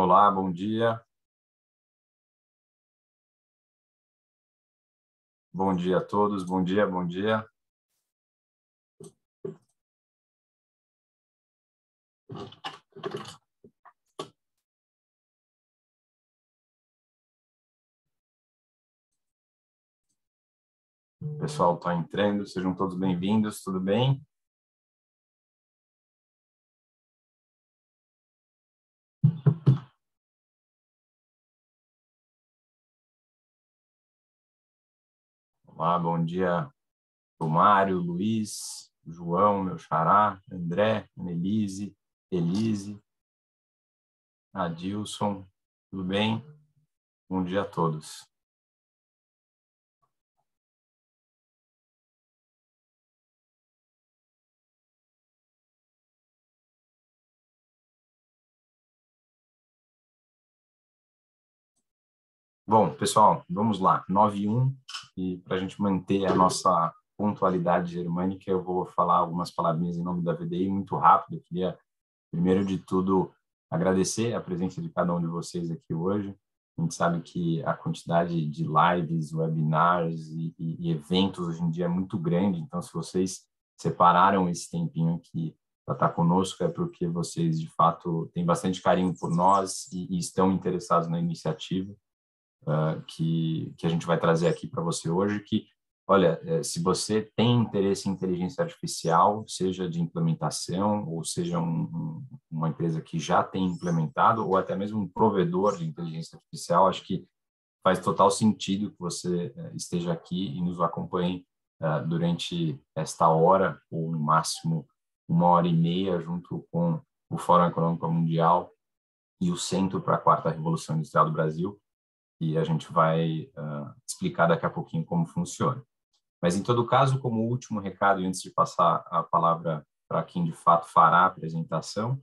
Olá, bom dia. Bom dia a todos, bom dia, bom dia. O pessoal está entrando, sejam todos bem-vindos, tudo bem? Olá, bom dia, o Mário, Luiz, João, meu xará, André, Melise, Elise, Adilson, tudo bem? Bom dia a todos. Bom, pessoal, vamos lá, 9:01, e para a gente manter a nossa pontualidade germânica, eu vou falar algumas palavrinhas em nome da VDI muito rápido. Eu queria, primeiro de tudo, agradecer a presença de cada um de vocês aqui hoje. A gente sabe que a quantidade de lives, webinars e eventos hoje em dia é muito grande, então se vocês separaram esse tempinho aqui para estar conosco, é porque vocês, de fato, têm bastante carinho por nós e estão interessados na iniciativa que a gente vai trazer aqui para você hoje, que, olha, se você tem interesse em inteligência artificial, seja de implementação, ou seja uma empresa que já tem implementado, ou até mesmo um provedor de inteligência artificial, acho que faz total sentido que você esteja aqui e nos acompanhe durante esta hora, ou no máximo 1h30, junto com o Fórum Econômico Mundial e o Centro para a Quarta Revolução Industrial do Brasil, e a gente vai explicar daqui a pouquinho como funciona. Mas, em todo caso, como último recado, e antes de passar a palavra para quem de fato fará a apresentação,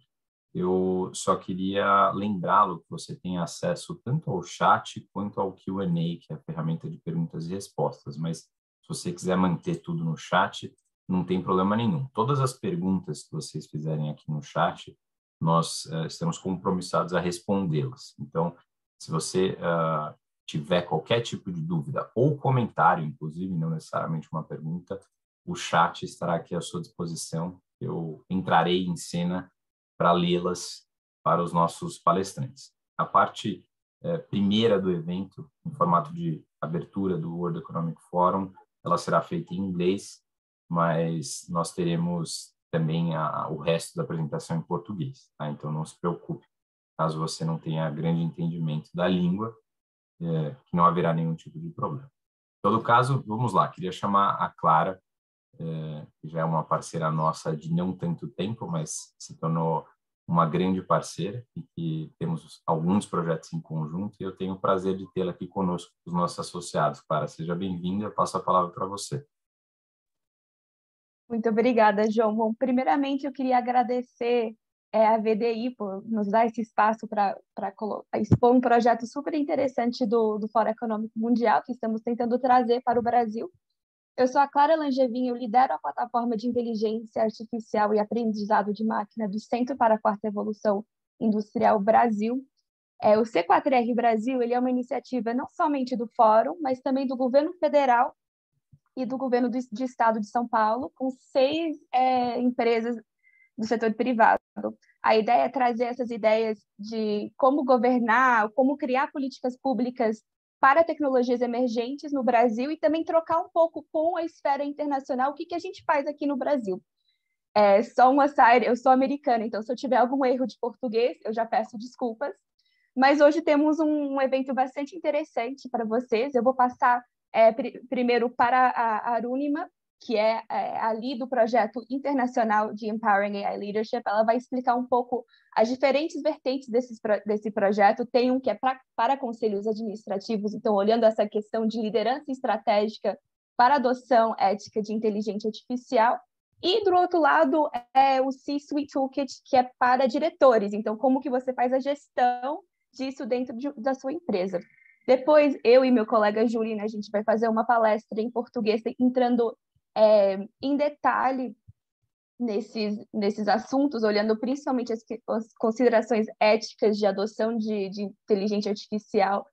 eu só queria lembrá-lo que você tem acesso tanto ao chat quanto ao Q&A, que é a ferramenta de perguntas e respostas. Mas, se você quiser manter tudo no chat, não tem problema nenhum. Todas as perguntas que vocês fizerem aqui no chat, nós estamos compromissados a respondê-las. Então, se você tiver qualquer tipo de dúvida ou comentário, inclusive, não necessariamente uma pergunta, o chat estará aqui à sua disposição. Eu entrarei em cena para lê-las para os nossos palestrantes. A parte primeira do evento, em formato de abertura do World Economic Forum, ela será feita em inglês, mas nós teremos também o resto da apresentação em português, tá? Então, não se preocupe caso você não tenha grande entendimento da língua, que não haverá nenhum tipo de problema. Em todo caso, vamos lá, queria chamar a Clara, que já é uma parceira nossa de não tanto tempo, mas se tornou uma grande parceira e que temos alguns projetos em conjunto, e eu tenho o prazer de tê-la aqui conosco, os nossos associados. Clara, seja bem-vinda, eu passo a palavra para você. Muito obrigada, João. Bom, primeiramente, eu queria agradecer a VDI por nos dar esse espaço para expor um projeto super interessante do Fórum Econômico Mundial, que estamos tentando trazer para o Brasil. Eu sou a Clara Langevin, eu lidero a plataforma de inteligência artificial e aprendizado de máquina do Centro para a Quarta Revolução Industrial Brasil. O C4R Brasil ele é uma iniciativa não somente do Fórum, mas também do governo federal e do governo de estado de São Paulo, com 6 empresas do setor privado. A ideia é trazer essas ideias de como governar, como criar políticas públicas para tecnologias emergentes no Brasil e também trocar um pouco com a esfera internacional o que a gente faz aqui no Brasil. Só uma side, eu sou americana, então se eu tiver algum erro de português, eu já peço desculpas. Mas hoje temos um evento bastante interessante para vocês. Eu vou passar primeiro para a Arunima, que é ali do projeto internacional de Empowering AI Leadership. Ela vai explicar um pouco as diferentes vertentes desse projeto. Tem um que é para conselhos administrativos, então, olhando essa questão de liderança estratégica para adoção ética de inteligência artificial. E, do outro lado, o C-Suite Toolkit, que é para diretores. Então, como que você faz a gestão disso dentro da sua empresa. Depois, eu e meu colega Júlio, a gente vai fazer uma palestra em português, entrando em detalhe nesses assuntos, olhando principalmente as considerações éticas de adoção de inteligência artificial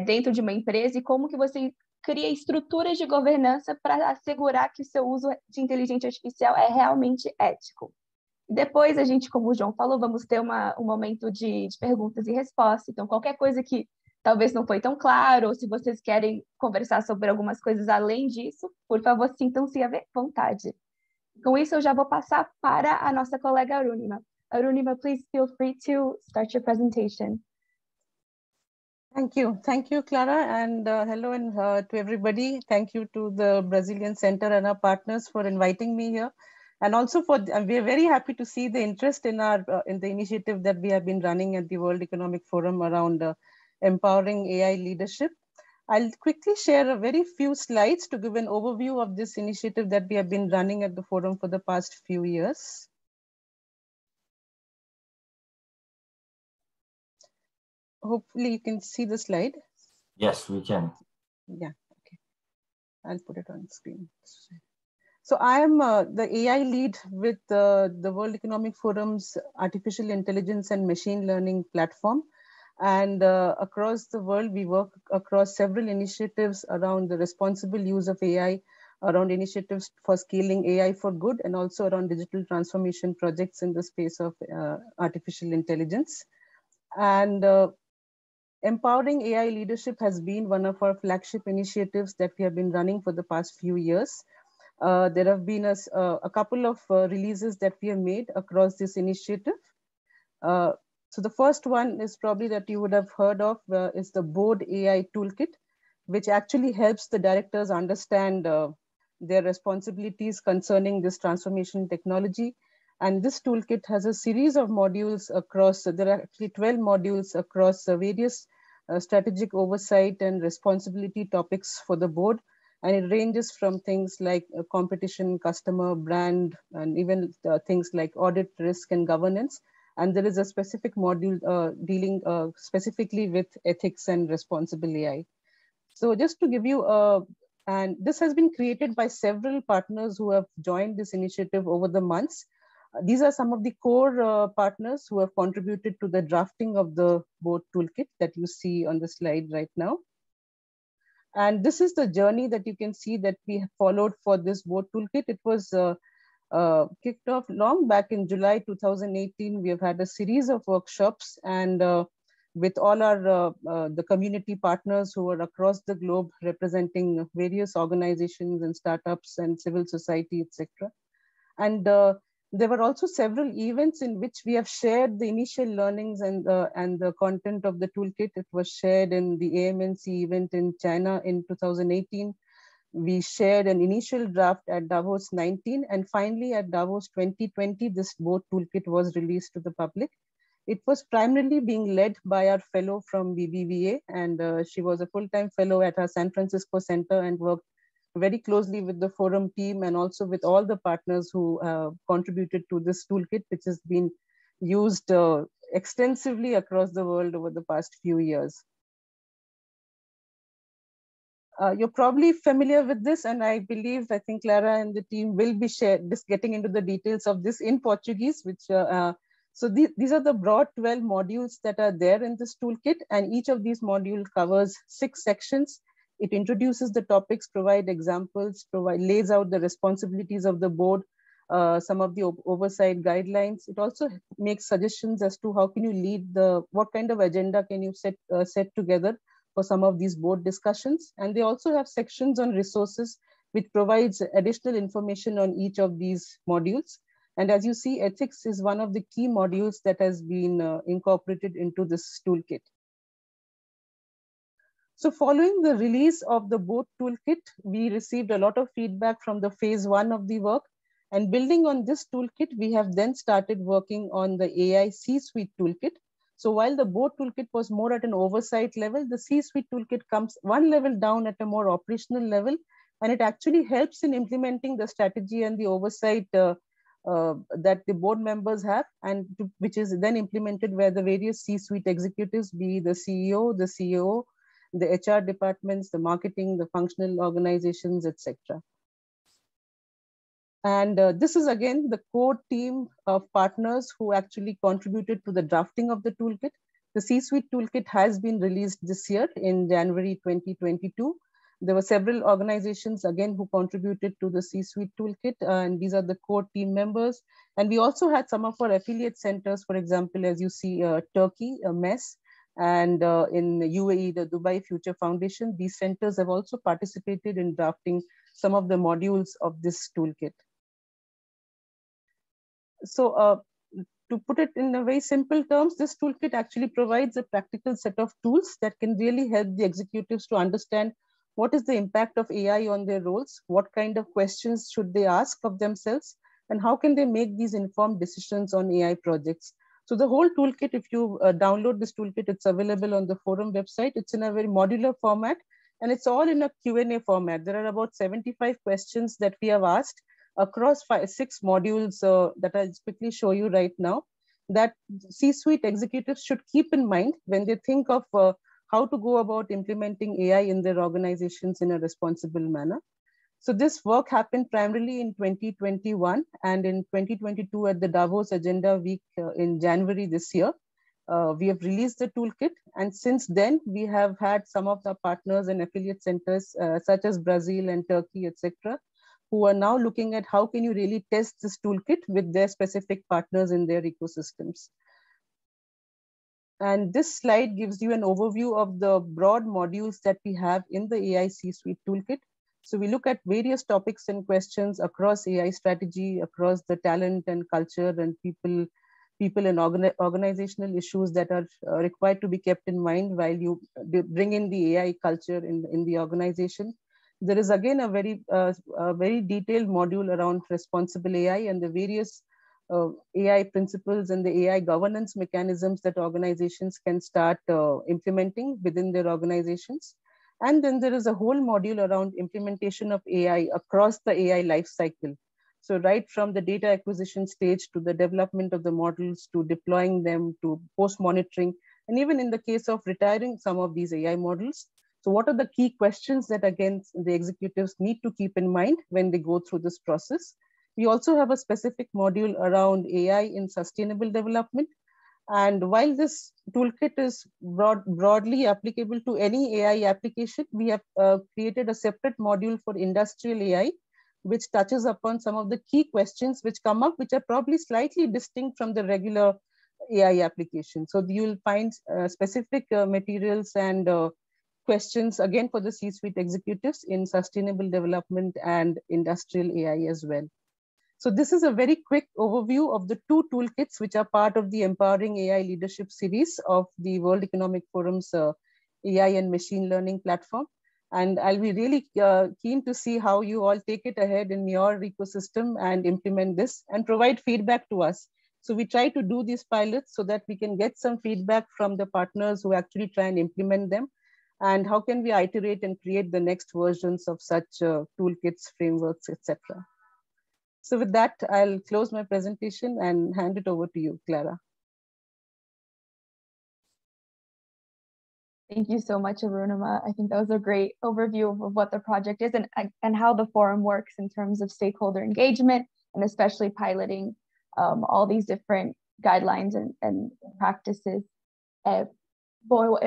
dentro de uma empresa e como que você cria estruturas de governança para assegurar que o seu uso de inteligência artificial é realmente ético. Depois a gente, como o João falou, vamos ter um momento de perguntas e respostas. Então, qualquer coisa que talvez não foi tão claro, ou se vocês querem conversar sobre algumas coisas além disso, por favor, sintam-se à vontade. Com isso, eu já vou passar para a nossa colega Arunima. Arunima, please feel free to start your presentation. Thank you, Clara, and hello and to everybody. Thank you to the Brazilian Center and our partners for inviting me here, and also we are very happy to see the interest in the initiative that we have been running at the World Economic Forum around empowering AI leadership. I'll quickly share a very few slides to give an overview of this initiative that we have been running at the forum for the past few years. Hopefully you can see the slide. Yes, we can. Yeah, okay. I'll put it on screen. So I am the AI lead with the World Economic Forum's Artificial Intelligence and Machine Learning platform. And across the world, we work across several initiatives around the responsible use of AI, around initiatives for scaling AI for good, and also around digital transformation projects in the space of artificial intelligence. And empowering AI leadership has been one of our flagship initiatives that we have been running for the past few years. There have been a couple of releases that we have made across this initiative. So the first one is probably that you would have heard of is the Board AI Toolkit, which actually helps the directors understand their responsibilities concerning this transformation technology. And this toolkit has a series of modules across, there are actually 12 modules across various strategic oversight and responsibility topics for the board. And it ranges from things like competition, customer, brand, and even things like audit, risk, and governance. And there is a specific module dealing specifically with ethics and responsible AI. So just to give you and this has been created by several partners who have joined this initiative over the months. These are some of the core partners who have contributed to the drafting of the board toolkit that you see on the slide right now. And this is the journey that you can see that we have followed for this board toolkit. It was kicked off long back in July 2018. We have had a series of workshops and with all our the community partners who are across the globe representing various organizations and startups and civil society, etc. And there were also several events in which we have shared the initial learnings and the content of the toolkit. It was shared in the AMNC event in China in 2018. We shared an initial draft at Davos 19, and finally at Davos 2020, this board toolkit was released to the public. It was primarily being led by our fellow from BBVA, and she was a full-time fellow at our San Francisco Center and worked very closely with the forum team and also with all the partners who contributed to this toolkit, which has been used extensively across the world over the past few years. You're probably familiar with this, and I think Clara and the team will be getting into the details of this in Portuguese, which so these are the broad 12 modules that are there in this toolkit, and each of these modules covers 6 sections. It introduces the topics, provide examples, lays out the responsibilities of the board, some of the oversight guidelines. It also makes suggestions as to how can you lead what kind of agenda can you set together for some of these board discussions. And they also have sections on resources, which provides additional information on each of these modules. And as you see, ethics is one of the key modules that has been incorporated into this toolkit. So following the release of the board toolkit, we received a lot of feedback from the phase 1 of the work. And building on this toolkit, we have then started working on the AI C-suite toolkit. So while the board toolkit was more at an oversight level, the C-suite toolkit comes one level down at a more operational level, and it actually helps in implementing the strategy and the oversight that the board members have, and which is then implemented where the various C-suite executives, be the CEO, the COO, the HR departments, the marketing, the functional organizations, etc. And this is again the core team of partners who actually contributed to the drafting of the toolkit. The C-Suite toolkit has been released this year in January 2022. There were several organizations again who contributed to the C-Suite toolkit, and these are the core team members. And we also had some of our affiliate centers, for example, as you see, Turkey, MES, and in UAE, the Dubai Future Foundation. These centers have also participated in drafting some of the modules of this toolkit. So to put it in a very simple terms, this toolkit actually provides a practical set of tools that can really help the executives to understand what is the impact of AI on their roles, what kind of questions should they ask of themselves, and how can they make these informed decisions on AI projects. So the whole toolkit, if you download this toolkit, it's available on the forum website. It's in a very modular format, and it's all in a Q&A format. There are about 75 questions that we have asked across 6 modules that I'll quickly show you right now, that C-suite executives should keep in mind when they think of how to go about implementing AI in their organizations in a responsible manner. So this work happened primarily in 2021, and in 2022 at the Davos Agenda Week in January this year, we have released the toolkit. And since then, we have had some of the partners and affiliate centers such as Brazil and Turkey, etc., who are now looking at how can you really test this toolkit with their specific partners in their ecosystems. And this slide gives you an overview of the broad modules that we have in the AI C-Suite toolkit. So we look at various topics and questions across AI strategy, across the talent and culture and people and organizational issues that are required to be kept in mind while you bring in the AI culture in the organization. There is again a very detailed module around responsible AI and the various AI principles and the AI governance mechanisms that organizations can start implementing within their organizations. And then there is a whole module around implementation of AI across the AI lifecycle. So right from the data acquisition stage to the development of the models, to deploying them, to post-monitoring, and even in the case of retiring some of these AI models. So what are the key questions that, again, the executives need to keep in mind when they go through this process? We also have a specific module around AI in sustainable development. And while this toolkit is broadly applicable to any AI application, we have created a separate module for industrial AI, which touches upon some of the key questions which come up, which are probably slightly distinct from the regular AI application. So you'll find specific materials and questions, again, for the C-suite executives in sustainable development and industrial AI as well. So this is a very quick overview of the 2 toolkits which are part of the Empowering AI Leadership series of the World Economic Forum's AI and machine learning platform. And I'll be really keen to see how you all take it ahead in your ecosystem and implement this and provide feedback to us. So we try to do these pilots so that we can get some feedback from the partners who actually try and implement them. And how can we iterate and create the next versions of such toolkits, frameworks, etc. So with that, I'll close my presentation and hand it over to you, Clara. Thank you so much, Arunima. I think that was a great overview of what the project is and how the forum works in terms of stakeholder engagement, and especially piloting all these different guidelines and practices. Bom,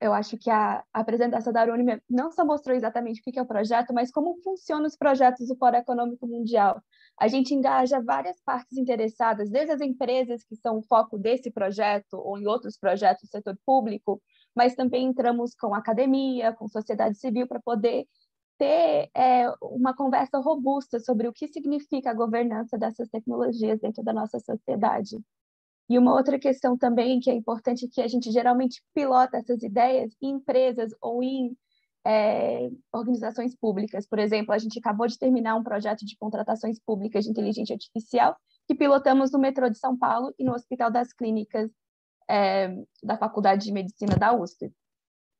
eu acho que a apresentação da Arunima não só mostrou exatamente o que é o projeto, mas como funcionam os projetos do Fórum Econômico Mundial. A gente engaja várias partes interessadas, desde as empresas que são o foco desse projeto ou em outros projetos do setor público, mas também entramos com a academia, com sociedade civil, para poder ter uma conversa robusta sobre o que significa a governança dessas tecnologias dentro da nossa sociedade. E uma outra questão também que é importante, que a gente geralmente pilota essas ideias em empresas ou em organizações públicas. Por exemplo, a gente acabou de terminar um projeto de contratações públicas de inteligência artificial que pilotamos no metrô de São Paulo e no Hospital das Clínicas da Faculdade de Medicina da USP.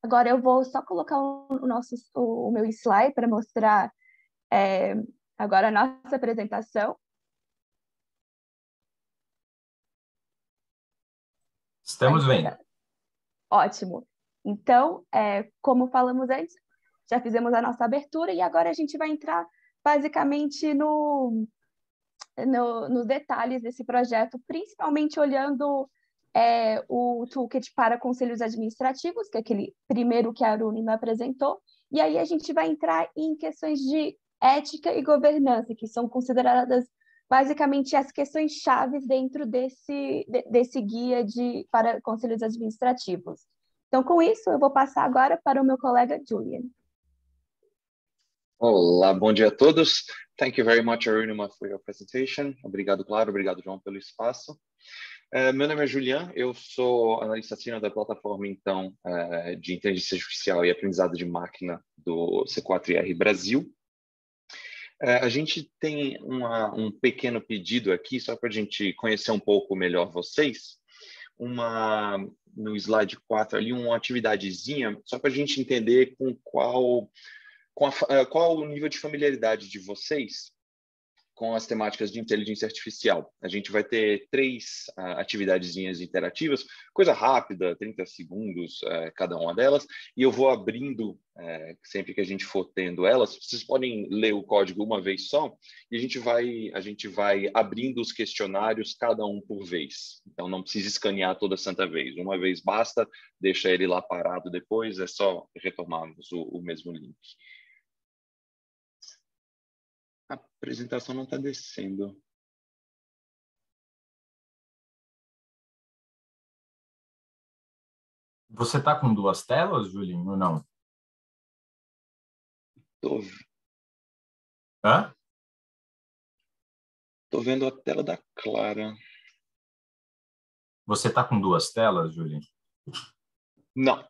Agora eu vou só colocar o meu slide para mostrar agora a nossa apresentação. Estamos vendo. Ótimo. Então, como falamos antes, já fizemos a nossa abertura e agora a gente vai entrar basicamente no nos detalhes desse projeto, principalmente olhando o toolkit para conselhos administrativos, que é aquele primeiro que a Aruni me apresentou, e aí a gente vai entrar em questões de ética e governança, que são consideradas basicamente as questões chaves dentro desse guia para conselhos administrativos. Então, com isso, eu vou passar agora para o meu colega Julian. Olá, bom dia a todos. Thank you very much, Arunima, for your presentation. Obrigado, Claro. Obrigado, João, pelo espaço. Meu nome é Julian, eu sou analista sênior da plataforma, então, de inteligência artificial e aprendizado de máquina do C4IR Brasil. A gente tem um pequeno pedido aqui, só para a gente conhecer um pouco melhor vocês. No slide 4 ali, uma atividadezinha, só para a gente entender qual o nível de familiaridade de vocês com as temáticas de inteligência artificial. A gente vai ter 3 atividadezinhas interativas, coisa rápida, 30 segundos cada uma delas, e eu vou abrindo, sempre que a gente for tendo elas, vocês podem ler o código uma vez só, e a gente vai abrindo os questionários, cada um por vez. Então, não precisa escanear toda santa vez. Uma vez basta, deixa ele lá parado depois, é só retomarmos o mesmo link. A apresentação não está descendo. Você está com 2 telas, Julinho, ou não? Hã? Tô vendo a tela da Clara. Você está com 2 telas, Julinho? Não.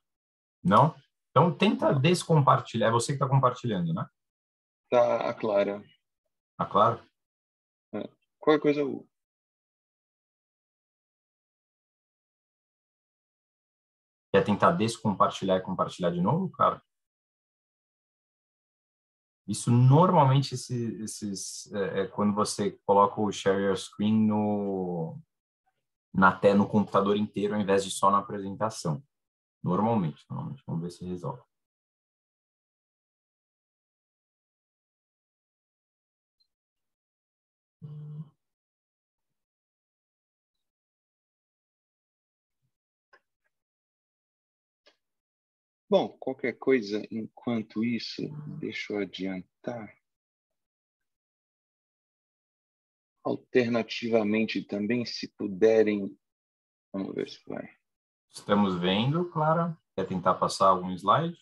Não? Então, tenta descompartilhar. É você que está compartilhando, né? Tá a Clara. Ah, claro. Qualquer coisa eu... Quer tentar descompartilhar e compartilhar de novo, cara? Isso normalmente quando você coloca o share your screen no computador inteiro, ao invés de só na apresentação. Normalmente. Vamos ver se resolve. Bom, qualquer coisa, enquanto isso, deixa eu adiantar. Alternativamente também, se puderem... Vamos ver se vai. Estamos vendo, Clara. Quer tentar passar algum slide?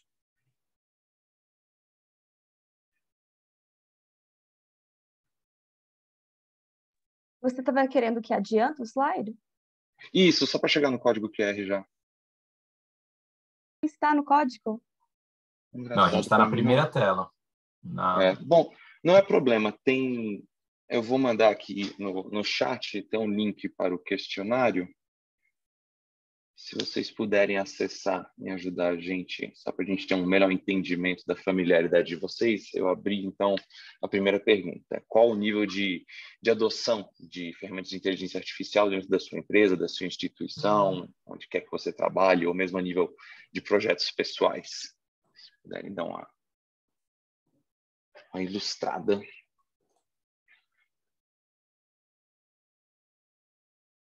Você estava querendo que adianta o slide? Isso, só para chegar no código QR já. Está no código? Não, a gente está na primeira tela. Bom, não é problema. Eu vou mandar aqui no chat, tem um link para o questionário. Se vocês puderem acessar e ajudar a gente, só para a gente ter um melhor entendimento da familiaridade de vocês, eu abri, então, a primeira pergunta. Qual o nível de adoção de ferramentas de inteligência artificial dentro da sua empresa, da sua instituição, onde quer que você trabalhe, ou mesmo a nível de projetos pessoais? Se puderem dar uma ilustrada.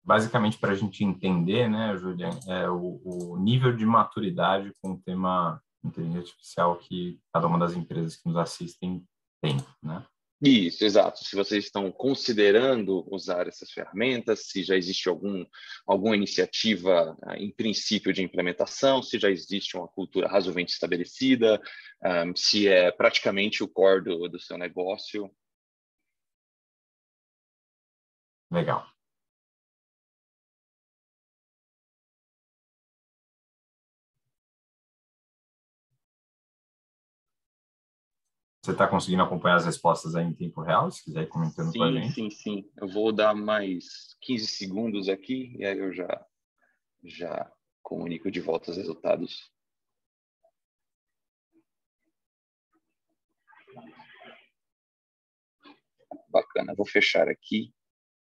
Basicamente, para a gente entender, né, Julian, o nível de maturidade com o tema inteligência artificial que cada uma das empresas que nos assistem tem, né? Isso, exato. Se vocês estão considerando usar essas ferramentas, se já existe alguma iniciativa, em princípio, de implementação, se já existe uma cultura razoavelmente estabelecida, se é praticamente o core do seu negócio. Legal. Você está conseguindo acompanhar as respostas aí em tempo real? Se quiser ir comentando com a gente. Sim. Eu vou dar mais 15 segundos aqui e aí eu já comunico de volta os resultados. Bacana, vou fechar aqui.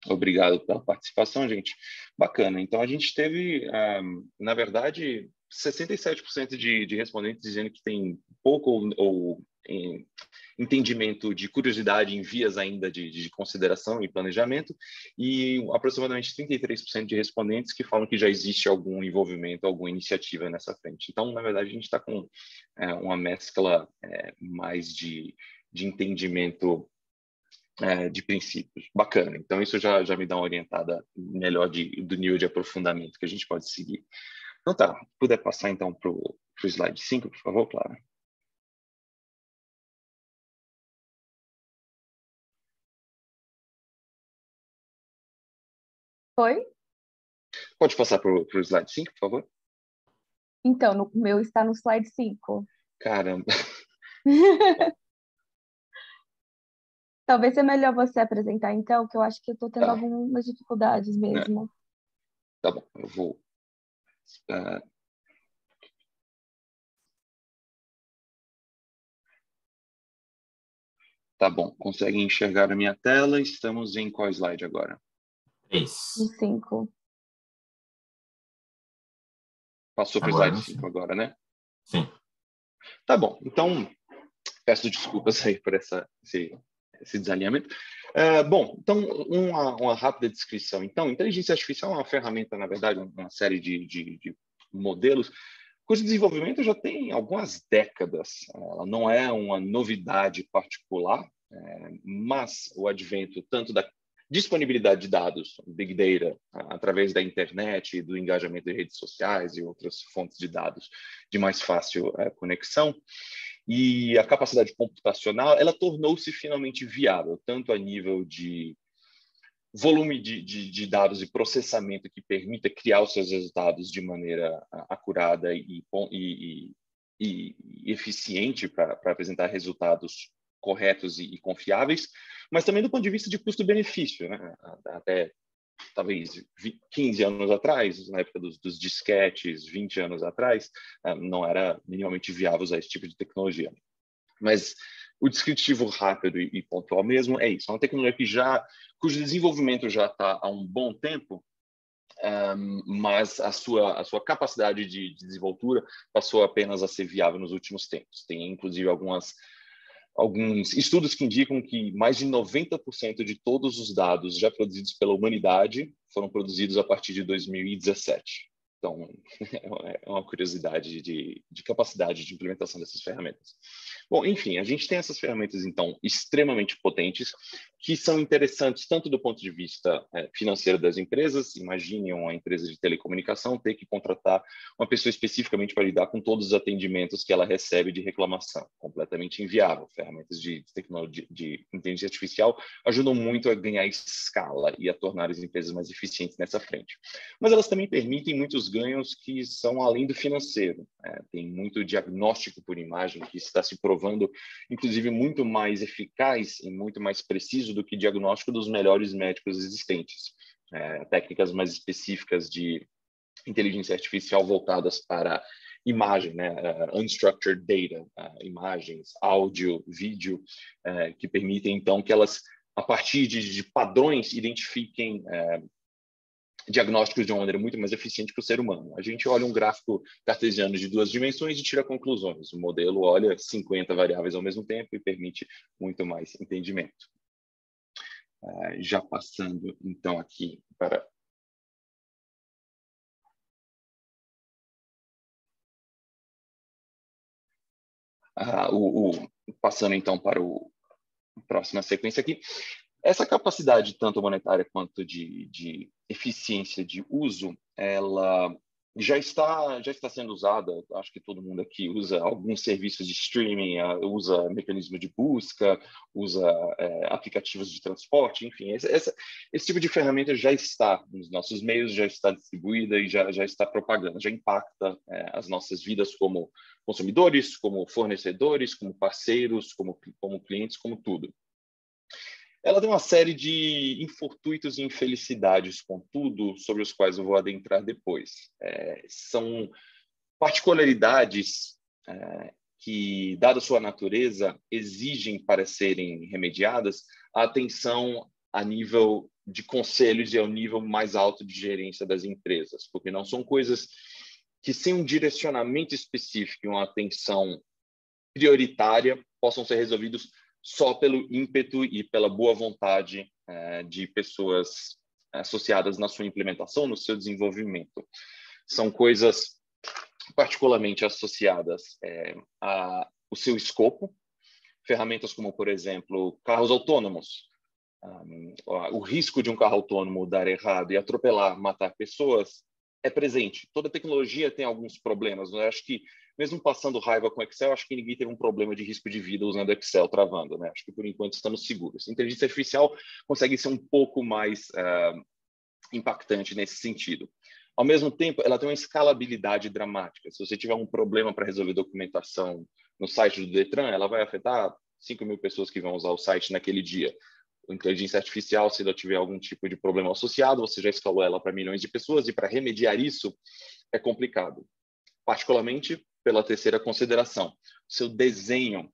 Obrigado pela participação, gente. Bacana. Então, a gente teve, na verdade, 67% de respondentes dizendo que tem pouco ou entendimento de curiosidade em vias ainda de consideração e planejamento, e aproximadamente 33% de respondentes que falam que já existe algum envolvimento, alguma iniciativa nessa frente. Então, na verdade, a gente está com uma mescla mais de entendimento de princípios. Bacana. Então, isso já me dá uma orientada melhor do nível de aprofundamento que a gente pode seguir. Então, tá. Puder passar, então, para o slide 5, por favor, Clara. Foi? Pode passar para o slide 5, por favor? Então, o meu está no slide 5. Caramba. Talvez seja melhor você apresentar, então, que eu acho que eu estou tendo algumas dificuldades mesmo. Tá bom, eu vou... Tá bom, conseguem enxergar a minha tela? Estamos em qual slide agora? 3. No 5. Passou para o slide 5 agora, né? Sim. Tá bom, então peço desculpas aí por esse desalinhamento. Bom, então uma rápida descrição. Então, inteligência artificial é uma ferramenta, na verdade, uma série de modelos cujo desenvolvimento já tem algumas décadas. Ela não é uma novidade particular, mas o advento tanto da disponibilidade de dados, Big Data, através da internet, do engajamento de redes sociais e outras fontes de dados de mais fácil conexão, e a capacidade computacional, ela tornou-se finalmente viável, tanto a nível de volume de dados e processamento que permita criar os seus resultados de maneira acurada e eficiente para apresentar resultados corretos e confiáveis, mas também do ponto de vista de custo-benefício, né? Até talvez 15 anos atrás, na época dos disquetes, 20 anos atrás, não era minimamente viável usar esse tipo de tecnologia. Mas o descritivo rápido e pontual mesmo é isso. É uma tecnologia cujo desenvolvimento já está há um bom tempo, mas a sua capacidade de desenvoltura passou apenas a ser viável nos últimos tempos. Tem, inclusive, alguns estudos que indicam que mais de 90% de todos os dados já produzidos pela humanidade foram produzidos a partir de 2017. Então, é uma curiosidade de capacidade de implementação dessas ferramentas. Bom, enfim, a gente tem essas ferramentas, então, extremamente potentes, que são interessantes tanto do ponto de vista financeiro das empresas. Imagine uma empresa de telecomunicação ter que contratar uma pessoa especificamente para lidar com todos os atendimentos que ela recebe de reclamação. Completamente inviável. Ferramentas de tecnologia, de inteligência artificial ajudam muito a ganhar escala e a tornar as empresas mais eficientes nessa frente. Mas elas também permitem muitos ganhos que são além do financeiro. Tem muito diagnóstico por imagem que está se provando, inclusive, muito mais eficaz e muito mais preciso do que diagnóstico dos melhores médicos existentes. Técnicas mais específicas de inteligência artificial voltadas para imagem, né? Unstructured data, imagens, áudio, vídeo, que permitem, então, que elas, a partir de padrões, identifiquem diagnósticos de uma maneira muito mais eficiente que o ser humano. A gente olha um gráfico cartesiano de 2 dimensões e tira conclusões. O modelo olha 50 variáveis ao mesmo tempo e permite muito mais entendimento. Já passando, então, aqui para... Passando, então, para a próxima sequência aqui. Essa capacidade, tanto monetária quanto de eficiência de uso, ela já está sendo usada. Acho que todo mundo aqui usa alguns serviços de streaming, usa mecanismo de busca, usa aplicativos de transporte, enfim. Esse tipo de ferramenta já está nos nossos meios, já está distribuída e já está propagando, já impacta as nossas vidas como consumidores, como fornecedores, como parceiros, como clientes, como tudo. Ela tem uma série de infortúnios e infelicidades, contudo, sobre os quais eu vou adentrar depois. São particularidades que, dada sua natureza, exigem, para serem remediadas, a atenção a nível de conselhos e ao nível mais alto de gerência das empresas, porque não são coisas que, sem um direcionamento específico e uma atenção prioritária possam ser resolvidos só pelo ímpeto e pela boa vontade de pessoas associadas na sua implementação, no seu desenvolvimento. São coisas particularmente associadas ao seu escopo, ferramentas como, por exemplo, carros autônomos. O risco de um carro autônomo dar errado e atropelar, matar pessoas é presente. Toda tecnologia tem alguns problemas. Né? Acho que, mesmo passando raiva com Excel, acho que ninguém teve um problema de risco de vida usando Excel travando. Né? Acho que, por enquanto, estamos seguros. A inteligência artificial consegue ser um pouco mais impactante nesse sentido. Ao mesmo tempo, ela tem uma escalabilidade dramática. Se você tiver um problema para resolver documentação no site do Detran, ela vai afetar 5.000 pessoas que vão usar o site naquele dia. A inteligência artificial, se ela tiver algum tipo de problema associado, você já escalou ela para milhões de pessoas, e para remediar isso é complicado. Particularmente pela terceira consideração. O seu desenho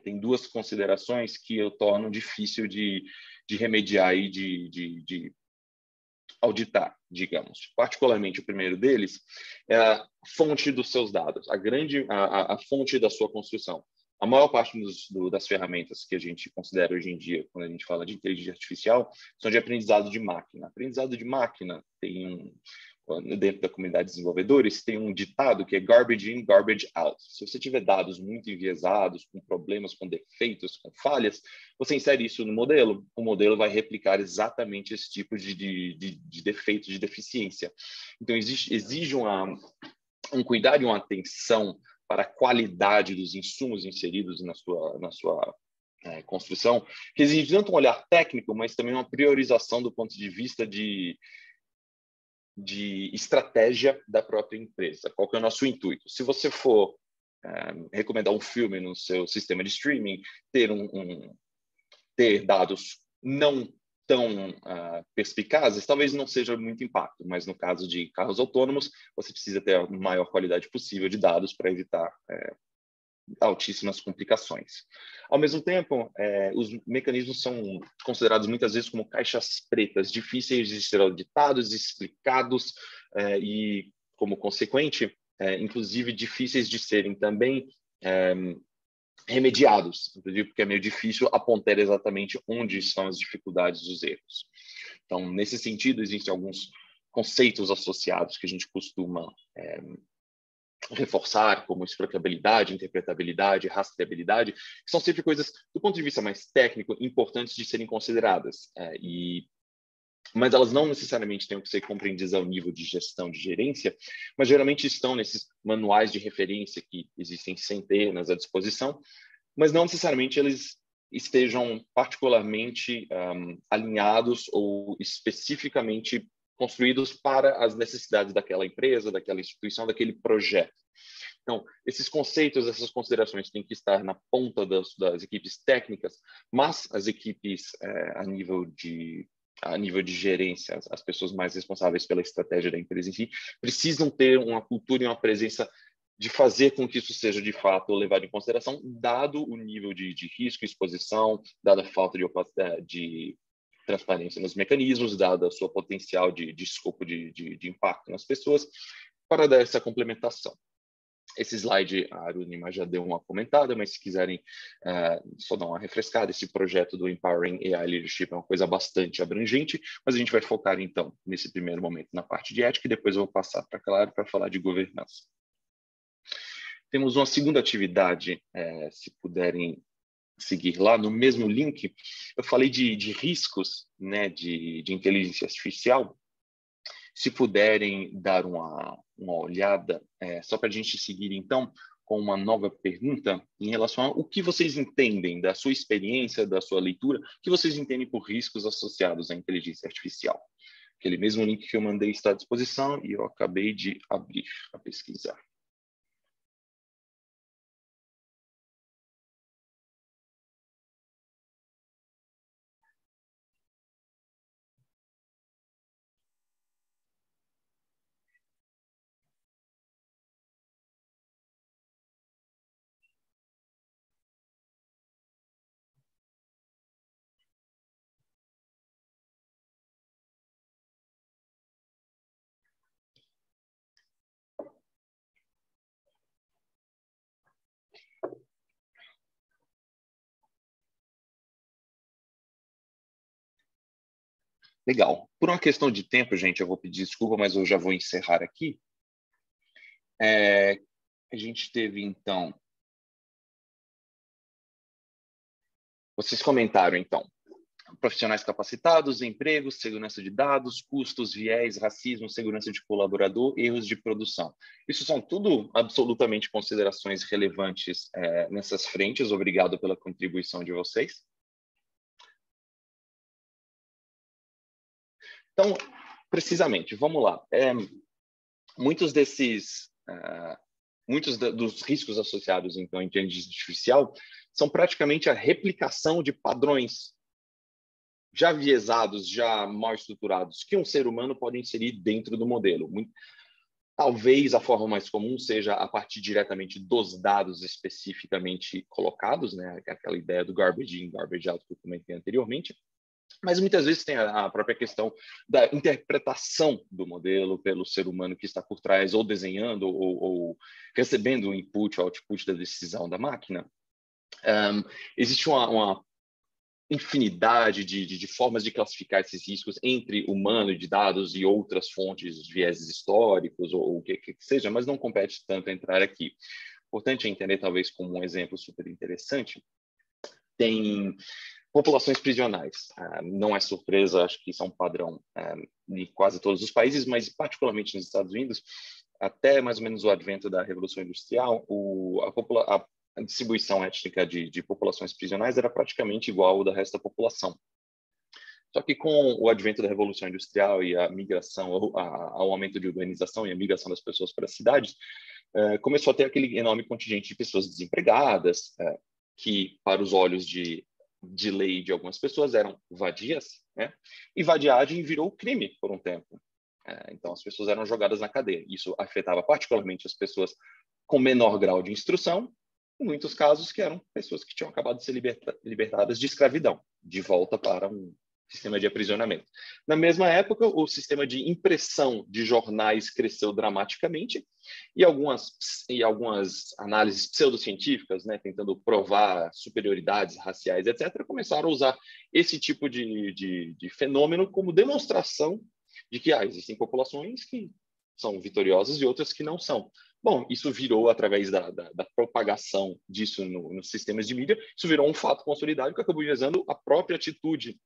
tem duas considerações que eu torno difícil de remediar e de auditar, digamos. Particularmente, o primeiro deles é a fonte dos seus dados, a fonte da sua construção. A maior parte das ferramentas que a gente considera hoje em dia, quando a gente fala de inteligência artificial, são de aprendizado de máquina. Aprendizado de máquina dentro da comunidade de desenvolvedores, tem um ditado que é garbage in, garbage out. Se você tiver dados muito enviesados, com problemas, com defeitos, com falhas, você insere isso no modelo, o modelo vai replicar exatamente esse tipo de defeito, de deficiência. Então, exige um cuidado e uma atenção para a qualidade dos insumos inseridos na sua construção, que exige tanto um olhar técnico, mas também uma priorização do ponto de vista de estratégia da própria empresa. Qual que é o nosso intuito? Se você for recomendar um filme no seu sistema de streaming, ter dados não tão perspicazes, talvez não seja muito impacto, mas no caso de carros autônomos, você precisa ter a maior qualidade possível de dados para evitar altíssimas complicações. Ao mesmo tempo, os mecanismos são considerados muitas vezes como caixas pretas, difíceis de ser auditados, explicados e, como consequente, inclusive difíceis de serem também remediados, inclusive porque é meio difícil apontar exatamente onde estão as dificuldades dos erros. Então, nesse sentido, existem alguns conceitos associados que a gente costuma reforçar, como explicabilidade, interpretabilidade, rastreabilidade, que são sempre coisas, do ponto de vista mais técnico, importantes de serem consideradas. Mas elas não necessariamente têm que ser compreendidas ao nível de gestão, de gerência, mas geralmente estão nesses manuais de referência que existem centenas à disposição, mas não necessariamente eles estejam particularmente alinhados ou especificamente construídos para as necessidades daquela empresa, daquela instituição, daquele projeto. Então, esses conceitos, essas considerações têm que estar na ponta das equipes técnicas, mas as equipes a nível de gerência, as pessoas mais responsáveis pela estratégia da empresa em si, precisam ter uma cultura e uma presença de fazer com que isso seja, de fato, levado em consideração, dado o nível de risco e exposição, dada a falta de transparência nos mecanismos, dado o seu potencial de escopo de impacto nas pessoas, para dar essa complementação. Esse slide, a Arunima já deu uma comentada, mas se quiserem só dar uma refrescada, esse projeto do Empowering AI Leadership é uma coisa bastante abrangente, mas a gente vai focar, então, nesse primeiro momento na parte de ética, e depois eu vou passar para a Clara para falar de governança. Temos uma segunda atividade, se puderem seguir lá, no mesmo link, eu falei de riscos, né, de inteligência artificial. Se puderem dar uma olhada, só para a gente seguir, então, com uma nova pergunta em relação ao que vocês entendem da sua experiência, da sua leitura, o que vocês entendem por riscos associados à inteligência artificial. Aquele mesmo link que eu mandei está à disposição e eu acabei de abrir a pesquisar. Legal. Por uma questão de tempo, gente, eu vou pedir desculpa, mas eu já vou encerrar aqui. A gente teve, então... Vocês comentaram, então, profissionais capacitados, empregos, segurança de dados, custos, viés, racismo, segurança de colaborador, erros de produção. Isso são tudo absolutamente considerações relevantes nessas frentes. Obrigado pela contribuição de vocês. Então, precisamente, vamos lá. Muitos dos riscos associados, então, à inteligência artificial são praticamente a replicação de padrões já viesados, já mal estruturados, que um ser humano pode inserir dentro do modelo. Talvez a forma mais comum seja a partir diretamente dos dados especificamente colocados, né? Aquela ideia do garbage in, garbage out que eu comentei anteriormente. Mas muitas vezes tem a própria questão da interpretação do modelo pelo ser humano que está por trás, ou desenhando, ou recebendo o input, o output da decisão da máquina. Existe uma infinidade de formas de classificar esses riscos entre humano e de dados e outras fontes de vieses históricos, ou o que seja, mas não compete tanto entrar aqui. Importante entender, talvez, como um exemplo super interessante, tem populações prisionais. Não é surpresa, acho que isso é um padrão em quase todos os países, mas particularmente nos Estados Unidos, até mais ou menos o advento da Revolução Industrial, a distribuição étnica de populações prisionais era praticamente igual ao da resto da população. Só que com o advento da Revolução Industrial e a migração, ao aumento de urbanização e a migração das pessoas para as cidades, começou a ter aquele enorme contingente de pessoas desempregadas, que, para os olhos de lei de algumas pessoas, eram vadias, né? E vadiagem virou crime por um tempo. Então, as pessoas eram jogadas na cadeia. Isso afetava particularmente as pessoas com menor grau de instrução, em muitos casos que eram pessoas que tinham acabado de ser libertadas de escravidão, de volta para um sistema de aprisionamento. Na mesma época, o sistema de impressão de jornais cresceu dramaticamente e algumas análises pseudocientíficas, né, tentando provar superioridades raciais, etc., começaram a usar esse tipo de fenômeno como demonstração de que existem populações que são vitoriosas e outras que não são. Bom, isso virou, através da propagação disso nos sistemas de mídia, isso virou um fato consolidado que acabou usando a própria atitude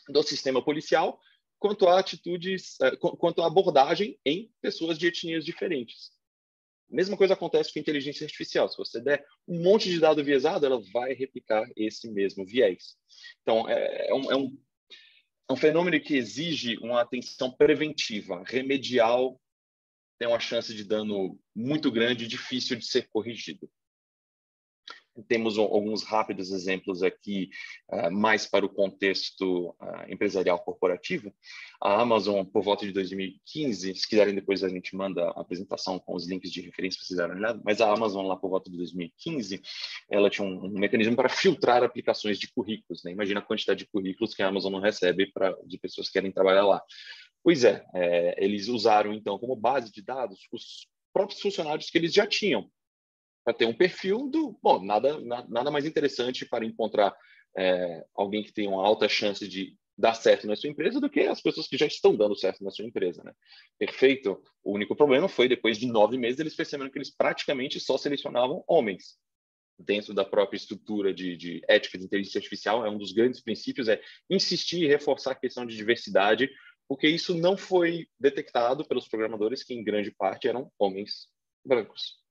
do sistema policial quanto à abordagem em pessoas de etnias diferentes. A mesma coisa acontece com a inteligência artificial. Se você der um monte de dado viesado, ela vai replicar esse mesmo viés. Então, é um fenômeno que exige uma atenção preventiva, remedial, tem uma chance de dano muito grande e difícil de ser corrigido. Temos alguns rápidos exemplos aqui, mais para o contexto empresarial corporativo. A Amazon, por volta de 2015, se quiserem depois a gente manda a apresentação com os links de referência para vocês darem uma olhada, mas a Amazon, lá por volta de 2015, ela tinha um mecanismo para filtrar aplicações de currículos, né? Imagina a quantidade de currículos que a Amazon não recebe de pessoas que querem trabalhar lá. Pois eles usaram, então, como base de dados os próprios funcionários que eles já tinham, para ter um perfil nada mais interessante para encontrar alguém que tem uma alta chance de dar certo na sua empresa do que as pessoas que já estão dando certo na sua empresa, né? Perfeito. O único problema foi, depois de 9 meses, eles perceberam que eles praticamente só selecionavam homens. Dentro da própria estrutura de ética de inteligência artificial, um dos grandes princípios é insistir e reforçar a questão de diversidade, porque isso não foi detectado pelos programadores, que em grande parte eram homens brancos.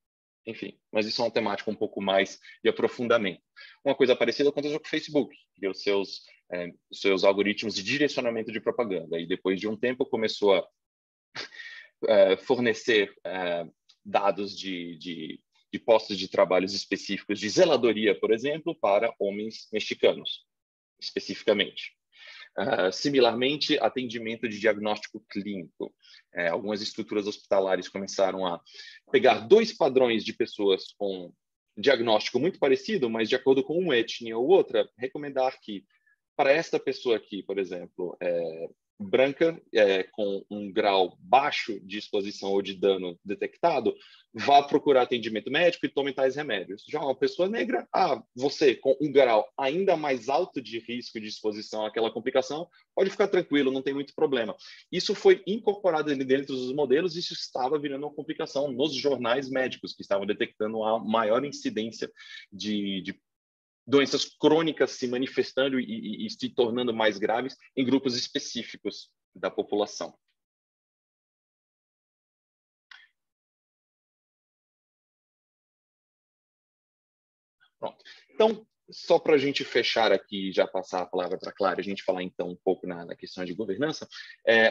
Enfim, mas isso é uma temática um pouco mais de aprofundamento. Uma coisa parecida aconteceu com o Facebook, que os seus algoritmos de direcionamento de propaganda. E depois de um tempo começou a fornecer dados de postos de trabalhos específicos de zeladoria, por exemplo, para homens mexicanos, especificamente. Similarmente, atendimento de diagnóstico clínico. Algumas estruturas hospitalares começaram a pegar 2 padrões de pessoas com diagnóstico muito parecido, mas de acordo com uma etnia ou outra, recomendar que, para esta pessoa aqui, por exemplo, branca, com um grau baixo de exposição ou de dano detectado, vá procurar atendimento médico e tome tais remédios. Já uma pessoa negra, você com um grau ainda mais alto de risco de exposição àquela complicação, pode ficar tranquilo, não tem muito problema. Isso foi incorporado dentro dos modelos e isso estava virando uma complicação nos jornais médicos, que estavam detectando a maior incidência de doenças crônicas se manifestando e se tornando mais graves em grupos específicos da população. Pronto. Então, só para a gente fechar aqui, já passar a palavra para a Clara, a gente falar então um pouco na questão de governança,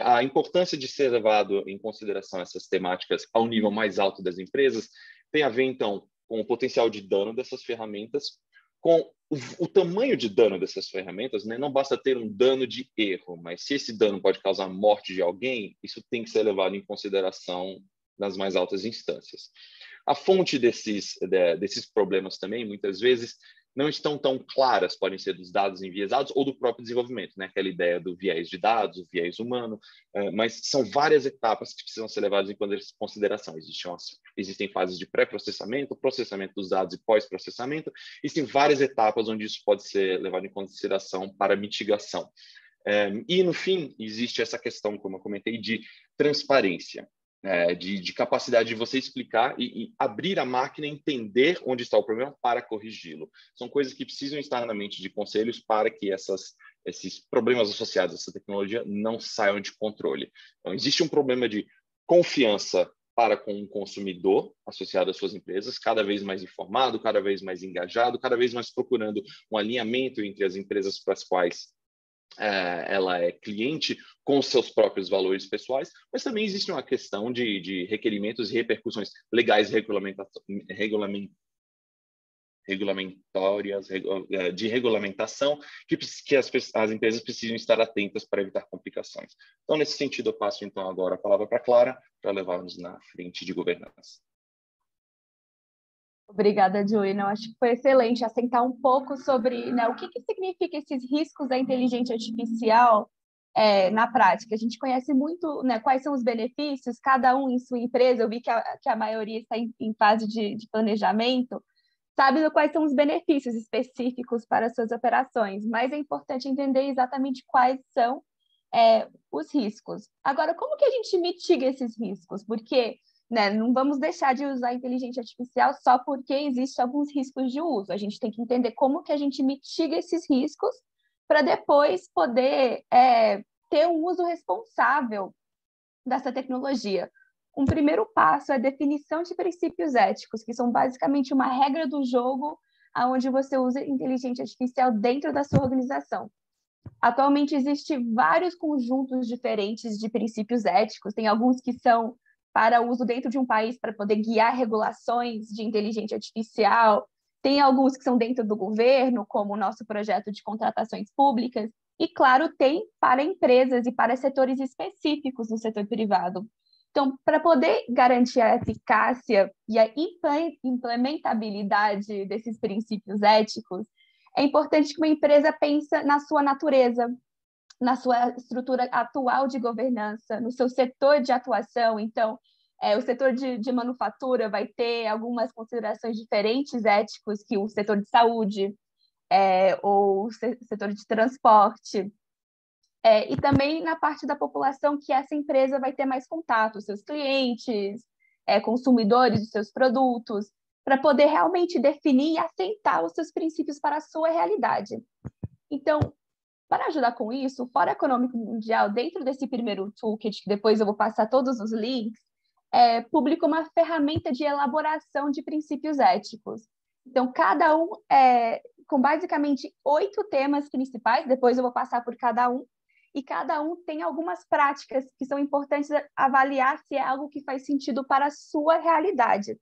a importância de ser levado em consideração essas temáticas ao nível mais alto das empresas tem a ver, então, com o potencial de dano dessas ferramentas, com o tamanho de dano dessas ferramentas, né? Não basta ter um dano de erro, mas se esse dano pode causar a morte de alguém, isso tem que ser levado em consideração nas mais altas instâncias. A fonte desses problemas também, muitas vezes, não estão tão claras, podem ser dos dados enviesados ou do próprio desenvolvimento, né? Aquela ideia do viés de dados, o viés humano, mas são várias etapas que precisam ser levadas em consideração. Existem fases de pré-processamento, processamento dos dados e pós-processamento, existem várias etapas onde isso pode ser levado em consideração para mitigação. E, no fim, existe essa questão, como eu comentei, de transparência. De capacidade de você explicar e abrir a máquina e entender onde está o problema para corrigi-lo. São coisas que precisam estar na mente de conselhos para que esses problemas associados a essa tecnologia não saiam de controle. Então, existe um problema de confiança para com o consumidor associado às suas empresas, cada vez mais informado, cada vez mais engajado, cada vez mais procurando um alinhamento entre as empresas para as quais ela é cliente com os seus próprios valores pessoais, mas também existe uma questão de requerimentos e repercussões legais regulamentórias, de regulamentação que as empresas precisam estar atentas para evitar complicações. Então, nesse sentido, eu passo então agora a palavra para a Clara para levar-nos na frente de governança. Obrigada, Joey. Eu acho que foi excelente assentar um pouco sobre, né, o que significa esses riscos da inteligência artificial na prática. A gente conhece muito, né, quais são os benefícios, cada um em sua empresa. Eu vi que a maioria está em fase de planejamento, sabe quais são os benefícios específicos para suas operações, mas é importante entender exatamente quais são os riscos. Agora, como que a gente mitiga esses riscos? Porque não vamos deixar de usar a inteligência artificial só porque existem alguns riscos de uso. A gente tem que entender como que a gente mitiga esses riscos para depois poder ter um uso responsável dessa tecnologia. Um primeiro passo é a definição de princípios éticos, que são basicamente uma regra do jogo onde você usa inteligência artificial dentro da sua organização. Atualmente, existem vários conjuntos diferentes de princípios éticos. Tem alguns que são para uso dentro de um país para poder guiar regulações de inteligência artificial. Tem alguns que são dentro do governo, como o nosso projeto de contratações públicas. E, claro, tem para empresas e para setores específicos no setor privado. Então, para poder garantir a eficácia e a implementabilidade desses princípios éticos, é importante que uma empresa pense na sua natureza, na sua estrutura atual de governança, no seu setor de atuação. Então, o setor de manufatura vai ter algumas considerações diferentes éticos que o setor de saúde ou o setor de transporte. E também na parte da população que essa empresa vai ter mais contato, seus clientes, consumidores dos seus produtos, para poder realmente definir e assentar os seus princípios para a sua realidade. Então, para ajudar com isso, o Fórum Econômico Mundial, dentro desse primeiro toolkit, que depois eu vou passar todos os links, publicou uma ferramenta de elaboração de princípios éticos. Então, cada um com basicamente 8 temas principais, depois eu vou passar por cada um, e cada um tem algumas práticas que são importantes avaliar se é algo que faz sentido para a sua realidade.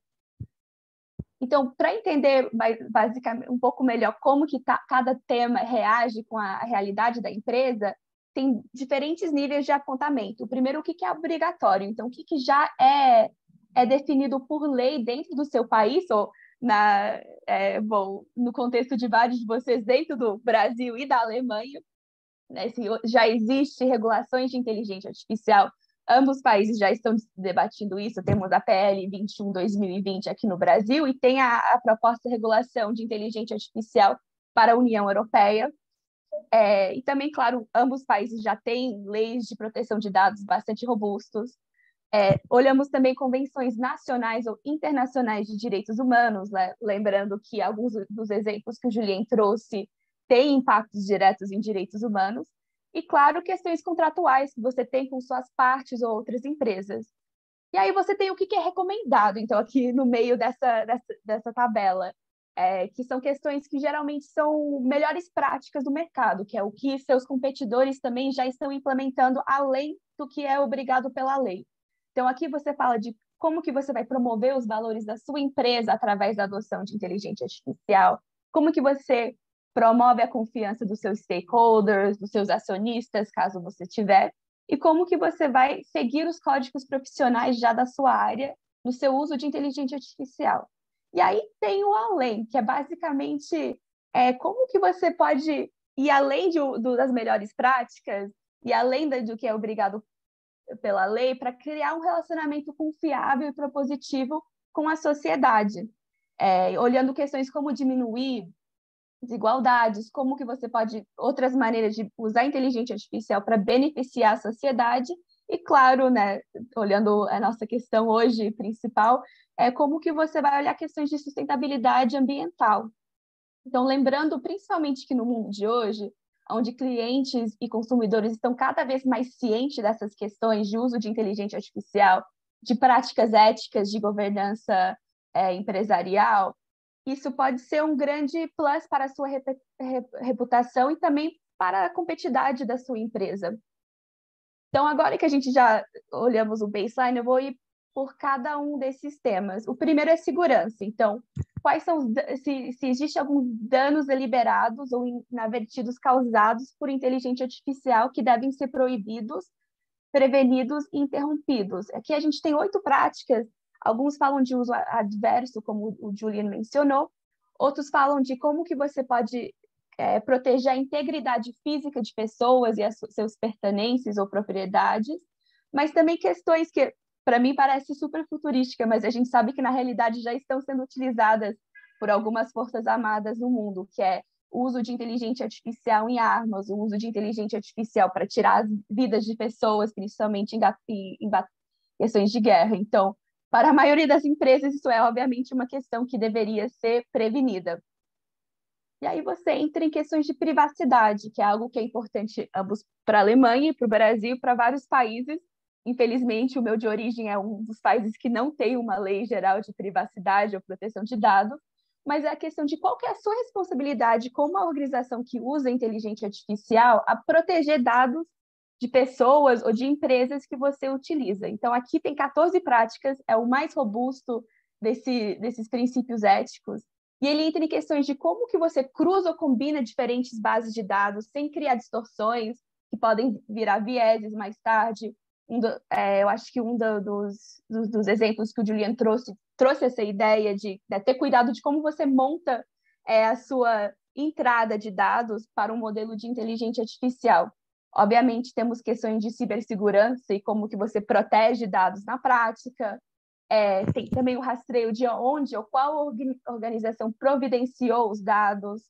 Então, para entender basicamente um pouco melhor como que cada tema reage com a realidade da empresa, tem diferentes níveis de apontamento. O primeiro, o que é obrigatório? Então, o que já é definido por lei dentro do seu país, ou no contexto de vários de vocês dentro do Brasil e da Alemanha. né, se já existe regulações de inteligência artificial, ambos os países já estão debatindo isso. Temos a PL 21/2020 aqui no Brasil e tem a proposta de regulação de inteligência artificial para a União Europeia. E também, claro, ambos os países já têm leis de proteção de dados bastante robustos. Olhamos também convenções nacionais ou internacionais de direitos humanos, né? Lembrando que alguns dos exemplos que o Julien trouxe têm impactos diretos em direitos humanos. E, claro, questões contratuais que você tem com suas partes ou outras empresas. E aí você tem o que é recomendado, então, aqui no meio dessa tabela, que são questões que geralmente são melhores práticas do mercado, que é o que seus competidores também já estão implementando além do que é obrigado pela lei. Então, aqui você fala de como que você vai promover os valores da sua empresa através da adoção de inteligência artificial, como que você promove a confiança dos seus stakeholders, dos seus acionistas, caso você tiver, e como que você vai seguir os códigos profissionais já da sua área no seu uso de inteligência artificial. E aí tem o além, que é basicamente como que você pode ir além das melhores práticas e além do que é obrigado pela lei para criar um relacionamento confiável e propositivo com a sociedade, olhando questões como diminuir desigualdades, como que você pode, outras maneiras de usar a inteligência artificial para beneficiar a sociedade, e claro, né, olhando a nossa questão hoje principal, como que você vai olhar questões de sustentabilidade ambiental. Então, lembrando principalmente que no mundo de hoje, onde clientes e consumidores estão cada vez mais cientes dessas questões de uso de inteligência artificial, de práticas éticas de governança empresarial, isso pode ser um grande plus para a sua reputação e também para a competitividade da sua empresa. Então, agora que a gente já olhamos o baseline, eu vou ir por cada um desses temas. O primeiro é segurança. Então, quais são se existe alguns danos deliberados ou inadvertidos causados por inteligência artificial que devem ser proibidos, prevenidos e interrompidos. Aqui a gente tem 8 práticas. Alguns falam de uso adverso, como o Julien mencionou. Outros falam de como que você pode proteger a integridade física de pessoas e seus pertences ou propriedades, mas também questões que, para mim, parece super futurística, mas a gente sabe que, na realidade, já estão sendo utilizadas por algumas forças armadas no mundo, que é o uso de inteligência artificial em armas, o uso de inteligência artificial para tirar as vidas de pessoas, principalmente em questões de guerra. Então, para a maioria das empresas, isso é, obviamente, uma questão que deveria ser prevenida. E aí você entra em questões de privacidade, que é algo que é importante ambos para a Alemanha e para o Brasil e para vários países. Infelizmente, o meu de origem é um dos países que não tem uma lei geral de privacidade ou proteção de dados, mas é a questão de qual que é a sua responsabilidade como uma organização que usa a inteligência artificial a proteger dados de pessoas ou de empresas que você utiliza. Então, aqui tem 14 práticas, é o mais robusto desses princípios éticos, e ele entra em questões de como que você cruza ou combina diferentes bases de dados sem criar distorções, que podem virar vieses mais tarde. Eu acho que um dos exemplos que o Julien trouxe essa ideia de ter cuidado de como você monta a sua entrada de dados para um modelo de inteligência artificial. Obviamente, temos questões de cibersegurança e como que você protege dados na prática. Tem também o rastreio de onde ou qual organização providenciou os dados.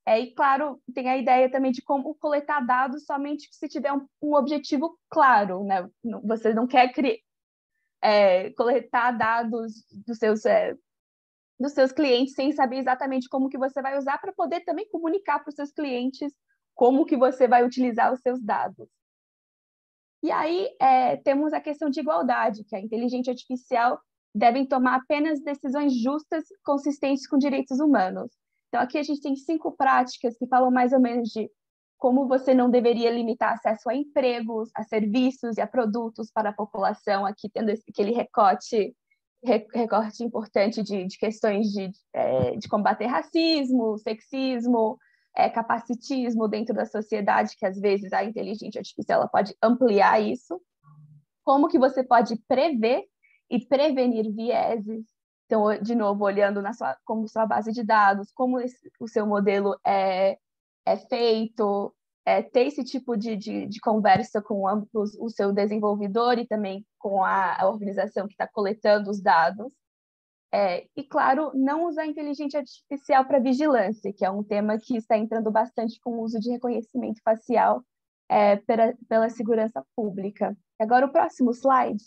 E, claro, tem a ideia também de como coletar dados somente se tiver um objetivo claro, né? Você não quer coletar dados dos seus clientes sem saber exatamente como que você vai usar para poder também comunicar para os seus clientes como que você vai utilizar os seus dados. E aí temos a questão de igualdade, que a inteligência artificial devem tomar apenas decisões justas, consistentes com direitos humanos. Então, aqui a gente tem 5 práticas que falam mais ou menos de como você não deveria limitar acesso a empregos, a serviços e a produtos para a população, aqui tendo aquele recorte importante de questões de combater racismo, sexismo, capacitismo dentro da sociedade, que às vezes a inteligência artificial ela pode ampliar isso. Como que você pode prever e prevenir vieses? Então, de novo, olhando como sua base de dados, como o seu modelo é feito, ter esse tipo de conversa com o seu desenvolvedor e também com a organização que está coletando os dados. E, claro, não usar a inteligência artificial para vigilância, que é um tema que está entrando bastante com o uso de reconhecimento facial pela segurança pública. Agora, o próximo slide.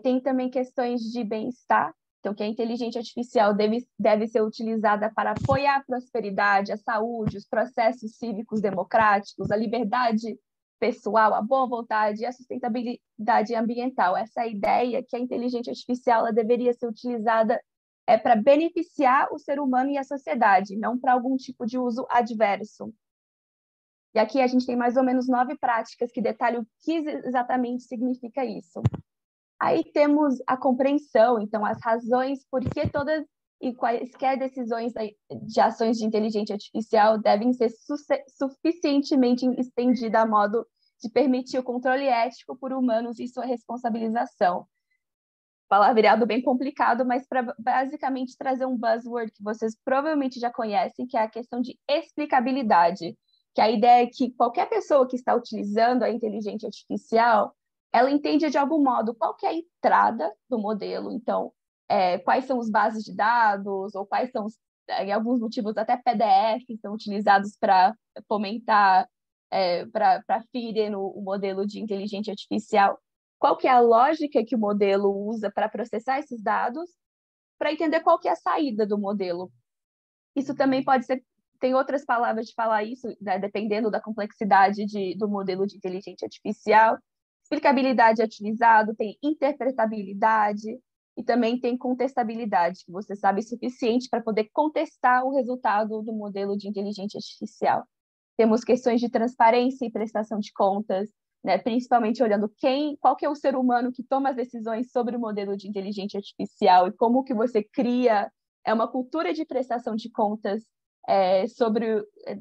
Tem também questões de bem-estar, então que a inteligência artificial deve ser utilizada para apoiar a prosperidade, a saúde, os processos cívicos democráticos, a liberdade pessoal, a boa vontade e a sustentabilidade ambiental. Essa ideia que a inteligência artificial ela deveria ser utilizada para beneficiar o ser humano e a sociedade, não para algum tipo de uso adverso. E aqui a gente tem mais ou menos 9 práticas que detalham o que exatamente significa isso. Aí temos a compreensão, então, as razões por que todas e quaisquer decisões de ações de inteligência artificial devem ser suficientemente estendidas a modo de permitir o controle ético por humanos e sua responsabilização. Palavreado bem complicado, mas para basicamente trazer um buzzword que vocês provavelmente já conhecem, que é a questão de explicabilidade, que a ideia é que qualquer pessoa que está utilizando a inteligência artificial ela entende de algum modo qual que é a entrada do modelo, então, quais são os bases de dados, ou quais são, em alguns motivos, até PDFs são utilizados para fomentar, para ferir o modelo de inteligência artificial. Qual que é a lógica que o modelo usa para processar esses dados, para entender qual que é a saída do modelo. Isso também pode ser, tem outras palavras de falar isso, né, dependendo da complexidade do modelo de inteligência artificial. Explicabilidade é utilizado, tem interpretabilidade e também tem contestabilidade, que você sabe o suficiente para poder contestar o resultado do modelo de inteligência artificial. Temos questões de transparência e prestação de contas, né, principalmente olhando qual que é o ser humano que toma as decisões sobre o modelo de inteligência artificial e como que você cria uma cultura de prestação de contas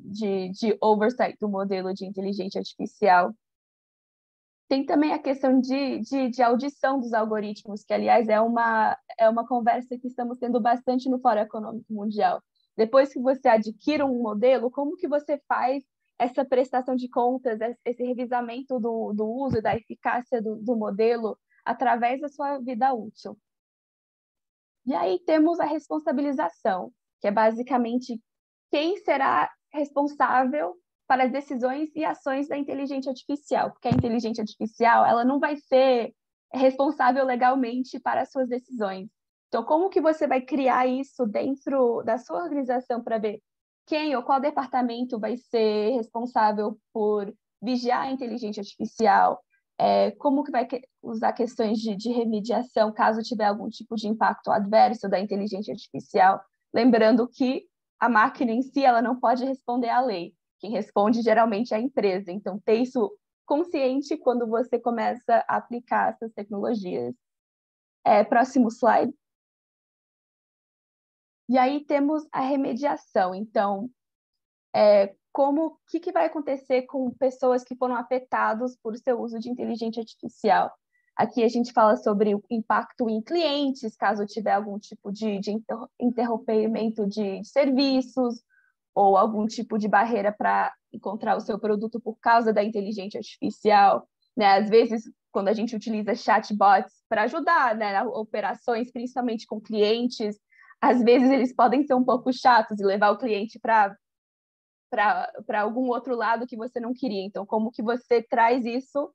de oversight do modelo de inteligência artificial. Tem também a questão de audição dos algoritmos, que, aliás, é uma conversa que estamos tendo bastante no Fórum Econômico Mundial. Depois que você adquire um modelo, como que você faz essa prestação de contas, esse revisamento do uso e da eficácia do modelo através da sua vida útil? E aí temos a responsabilização, que é basicamente quem será responsável para as decisões e ações da inteligência artificial, porque a inteligência artificial ela não vai ser responsável legalmente para as suas decisões. Então, como que você vai criar isso dentro da sua organização para ver quem ou qual departamento vai ser responsável por vigiar a inteligência artificial, como que vai usar questões de remediação caso tiver algum tipo de impacto adverso da inteligência artificial, lembrando que a máquina em si ela não pode responder à lei. Quem responde geralmente é a empresa. Então, ter isso consciente quando você começa a aplicar essas tecnologias. Próximo slide. E aí temos a remediação. Então, o que vai acontecer com pessoas que foram afetadas por seu uso de inteligência artificial? Aqui a gente fala sobre o impacto em clientes, caso tiver algum tipo de interrompimento de serviços, ou algum tipo de barreira para encontrar o seu produto por causa da inteligência artificial, né? Às vezes, quando a gente utiliza chatbots para ajudar, né, operações, principalmente com clientes, às vezes eles podem ser um pouco chatos e levar o cliente para algum outro lado que você não queria. Então, como que você traz isso?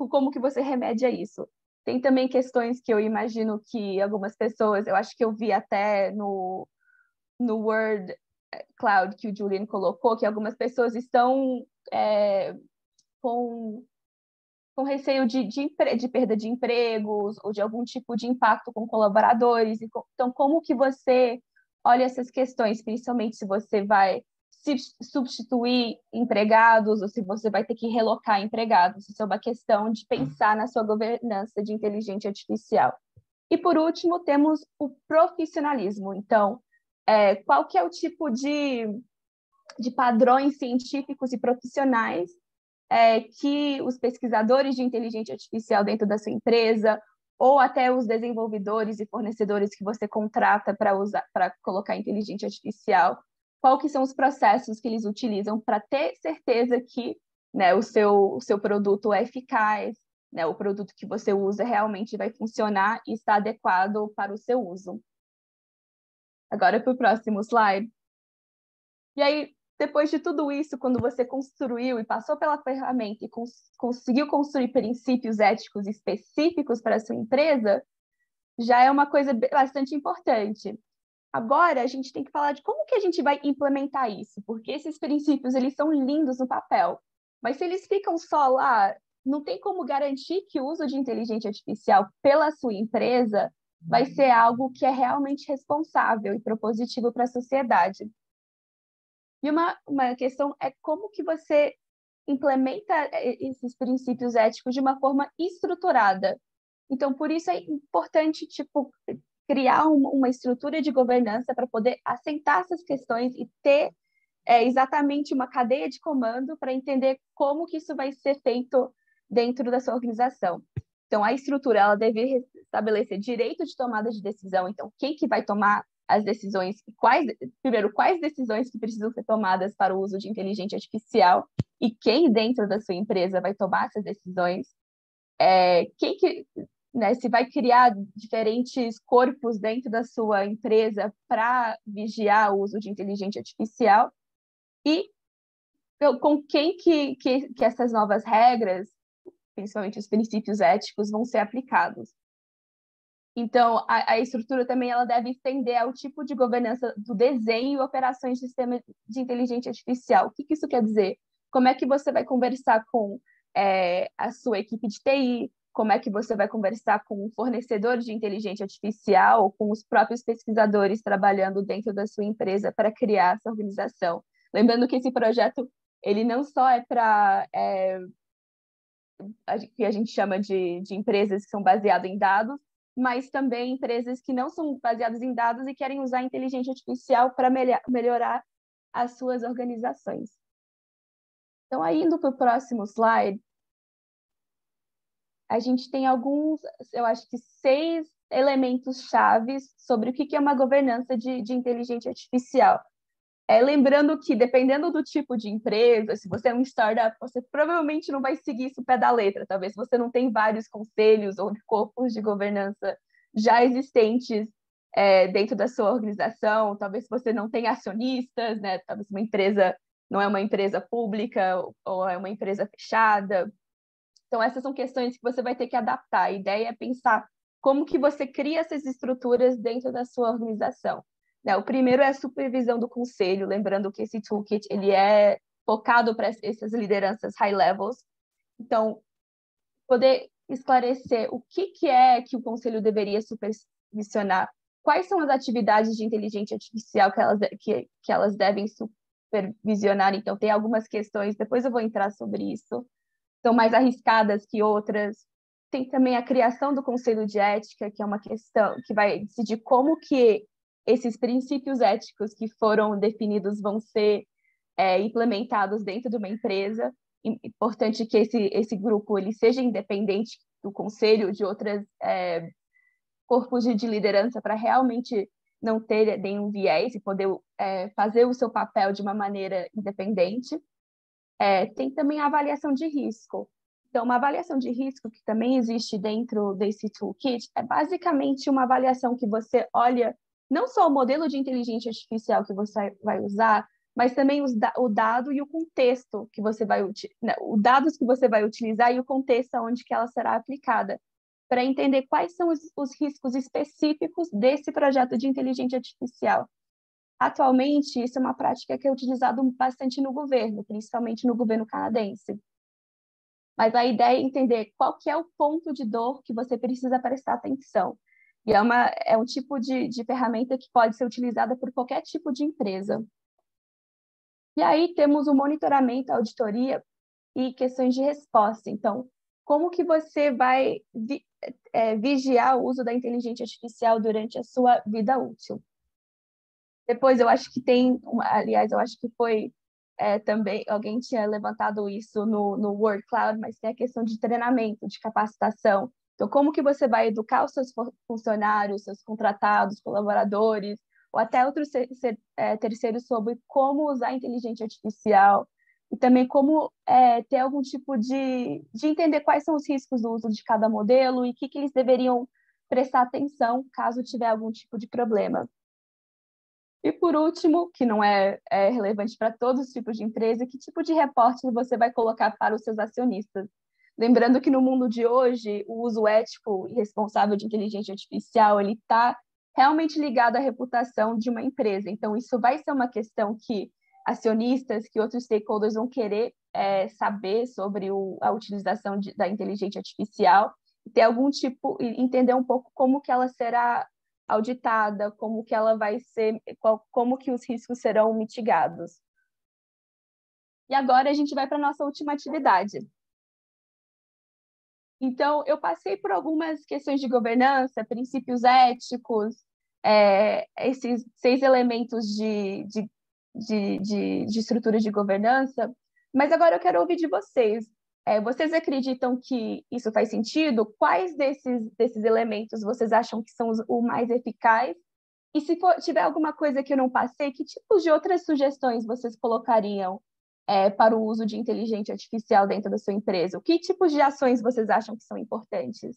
Como que você remedia isso? Tem também questões que eu imagino que algumas pessoas, eu acho que eu vi até no Word Cloud que o Julian colocou, que algumas pessoas estão com receio de perda de empregos ou de algum tipo de impacto com colaboradores. Então, como que você olha essas questões, principalmente se você vai substituir empregados ou se você vai ter que relocar empregados? Isso é uma questão de pensar na sua governança de inteligência artificial. E, por último, temos o profissionalismo. Então, qual que é o tipo de padrões científicos e profissionais que os pesquisadores de inteligência artificial dentro da sua empresa ou até os desenvolvedores e fornecedores que você contrata para colocar inteligência artificial, qual que são os processos que eles utilizam para ter certeza que, né, o seu produto é eficaz, né, o produto que você usa realmente vai funcionar e está adequado para o seu uso. Agora para o próximo slide. E aí, depois de tudo isso, quando você construiu e passou pela ferramenta e conseguiu construir princípios éticos específicos para a sua empresa, já é uma coisa bastante importante. Agora, a gente tem que falar de como que a gente vai implementar isso, porque esses princípios, eles são lindos no papel, mas se eles ficam só lá, não tem como garantir que o uso de inteligência artificial pela sua empresa vai ser algo que é realmente responsável e propositivo para a sociedade. E uma questão é como que você implementa esses princípios éticos de uma forma estruturada. Então, por isso é importante, tipo, criar uma estrutura de governança para poder assentar essas questões e ter exatamente uma cadeia de comando para entender como que isso vai ser feito dentro da sua organização. Então, a estrutura, ela deve estabelecer direito de tomada de decisão. Então, quem que vai tomar as decisões, quais decisões que precisam ser tomadas para o uso de inteligência artificial e quem dentro da sua empresa vai tomar essas decisões, quem que, né, se vai criar diferentes corpos dentro da sua empresa para vigiar o uso de inteligência artificial e com quem que essas novas regras, principalmente os princípios éticos, vão ser aplicados. Então, a estrutura também ela deve estender ao tipo de governança do desenho e operações de sistema de inteligência artificial. O que isso quer dizer? Como é que você vai conversar com a sua equipe de TI? Como é que você vai conversar com o fornecedor de inteligência artificial ou com os próprios pesquisadores trabalhando dentro da sua empresa para criar essa organização? Lembrando que esse projeto ele não só é para que a gente chama de empresas que são baseadas em dados, mas também empresas que não são baseadas em dados e querem usar a inteligência artificial para melhorar as suas organizações. Então, aí, indo para o próximo slide, a gente tem alguns, eu acho que 6 elementos chaves sobre o que é uma governança de inteligência artificial. Lembrando que, dependendo do tipo de empresa, se você é um startup, você provavelmente não vai seguir isso pé da letra. Talvez você não tenha vários conselhos ou corpos de governança já existentes dentro da sua organização. Talvez você não tenha acionistas, né? Talvez uma empresa não é uma empresa pública ou é uma empresa fechada. Então, essas são questões que você vai ter que adaptar. A ideia é pensar como que você cria essas estruturas dentro da sua organização. O primeiro é a supervisão do conselho, lembrando que esse toolkit ele é focado para essas lideranças high levels. Então, poder esclarecer o que é que o conselho deveria supervisionar, quais são as atividades de inteligência artificial que elas devem supervisionar. Então, tem algumas questões, depois eu vou entrar sobre isso, são mais arriscadas que outras. Tem também a criação do conselho de ética, que é uma questão que vai decidir como que esses princípios éticos que foram definidos vão ser implementados dentro de uma empresa. Importante que esse grupo ele seja independente do conselho, de outros corpos de liderança, para realmente não ter nenhum viés e poder fazer o seu papel de uma maneira independente. Tem também a avaliação de risco. Então, uma avaliação de risco que também existe dentro desse toolkit é basicamente uma avaliação que você olha não só o modelo de inteligência artificial que você vai usar, mas também o dado e o contexto que você vai os dados que você vai utilizar e o contexto onde que ela será aplicada, para entender quais são os riscos específicos desse projeto de inteligência artificial. Atualmente, isso é uma prática que é utilizada bastante no governo, principalmente no governo canadense. Mas a ideia é entender qual que é o ponto de dor que você precisa prestar atenção. E é um tipo de ferramenta que pode ser utilizada por qualquer tipo de empresa. E aí temos o monitoramento, a auditoria e questões de resposta. Então, como que você vai vigiar o uso da inteligência artificial durante a sua vida útil? Depois, eu acho que aliás, eu acho que foi também, alguém tinha levantado isso no Word Cloud, mas tem a questão de treinamento, de capacitação. Então, como que você vai educar os seus funcionários, seus contratados, colaboradores, ou até outros terceiros sobre como usar a inteligência artificial e também como ter algum tipo de entender quais são os riscos do uso de cada modelo e o que eles deveriam prestar atenção caso tiver algum tipo de problema. E, por último, que não é relevante para todos os tipos de empresa, que tipo de reporte você vai colocar para os seus acionistas? Lembrando que no mundo de hoje, o uso ético e responsável de inteligência artificial ele está realmente ligado à reputação de uma empresa. Então, isso vai ser uma questão que acionistas, que outros stakeholders vão querer saber sobre a utilização da inteligência artificial e ter algum tipo, entender um pouco como que ela será auditada, como que ela vai ser, como que os riscos serão mitigados. E agora a gente vai para a nossa última atividade. Então, eu passei por algumas questões de governança, princípios éticos, esses 6 elementos de estrutura de governança, mas agora eu quero ouvir de vocês. Vocês acreditam que isso faz sentido? Quais desses elementos vocês acham que são o mais eficaz? E se tiver alguma coisa que eu não passei, que tipos de outras sugestões vocês colocariam para o uso de inteligência artificial dentro da sua empresa? Que tipos de ações vocês acham que são importantes?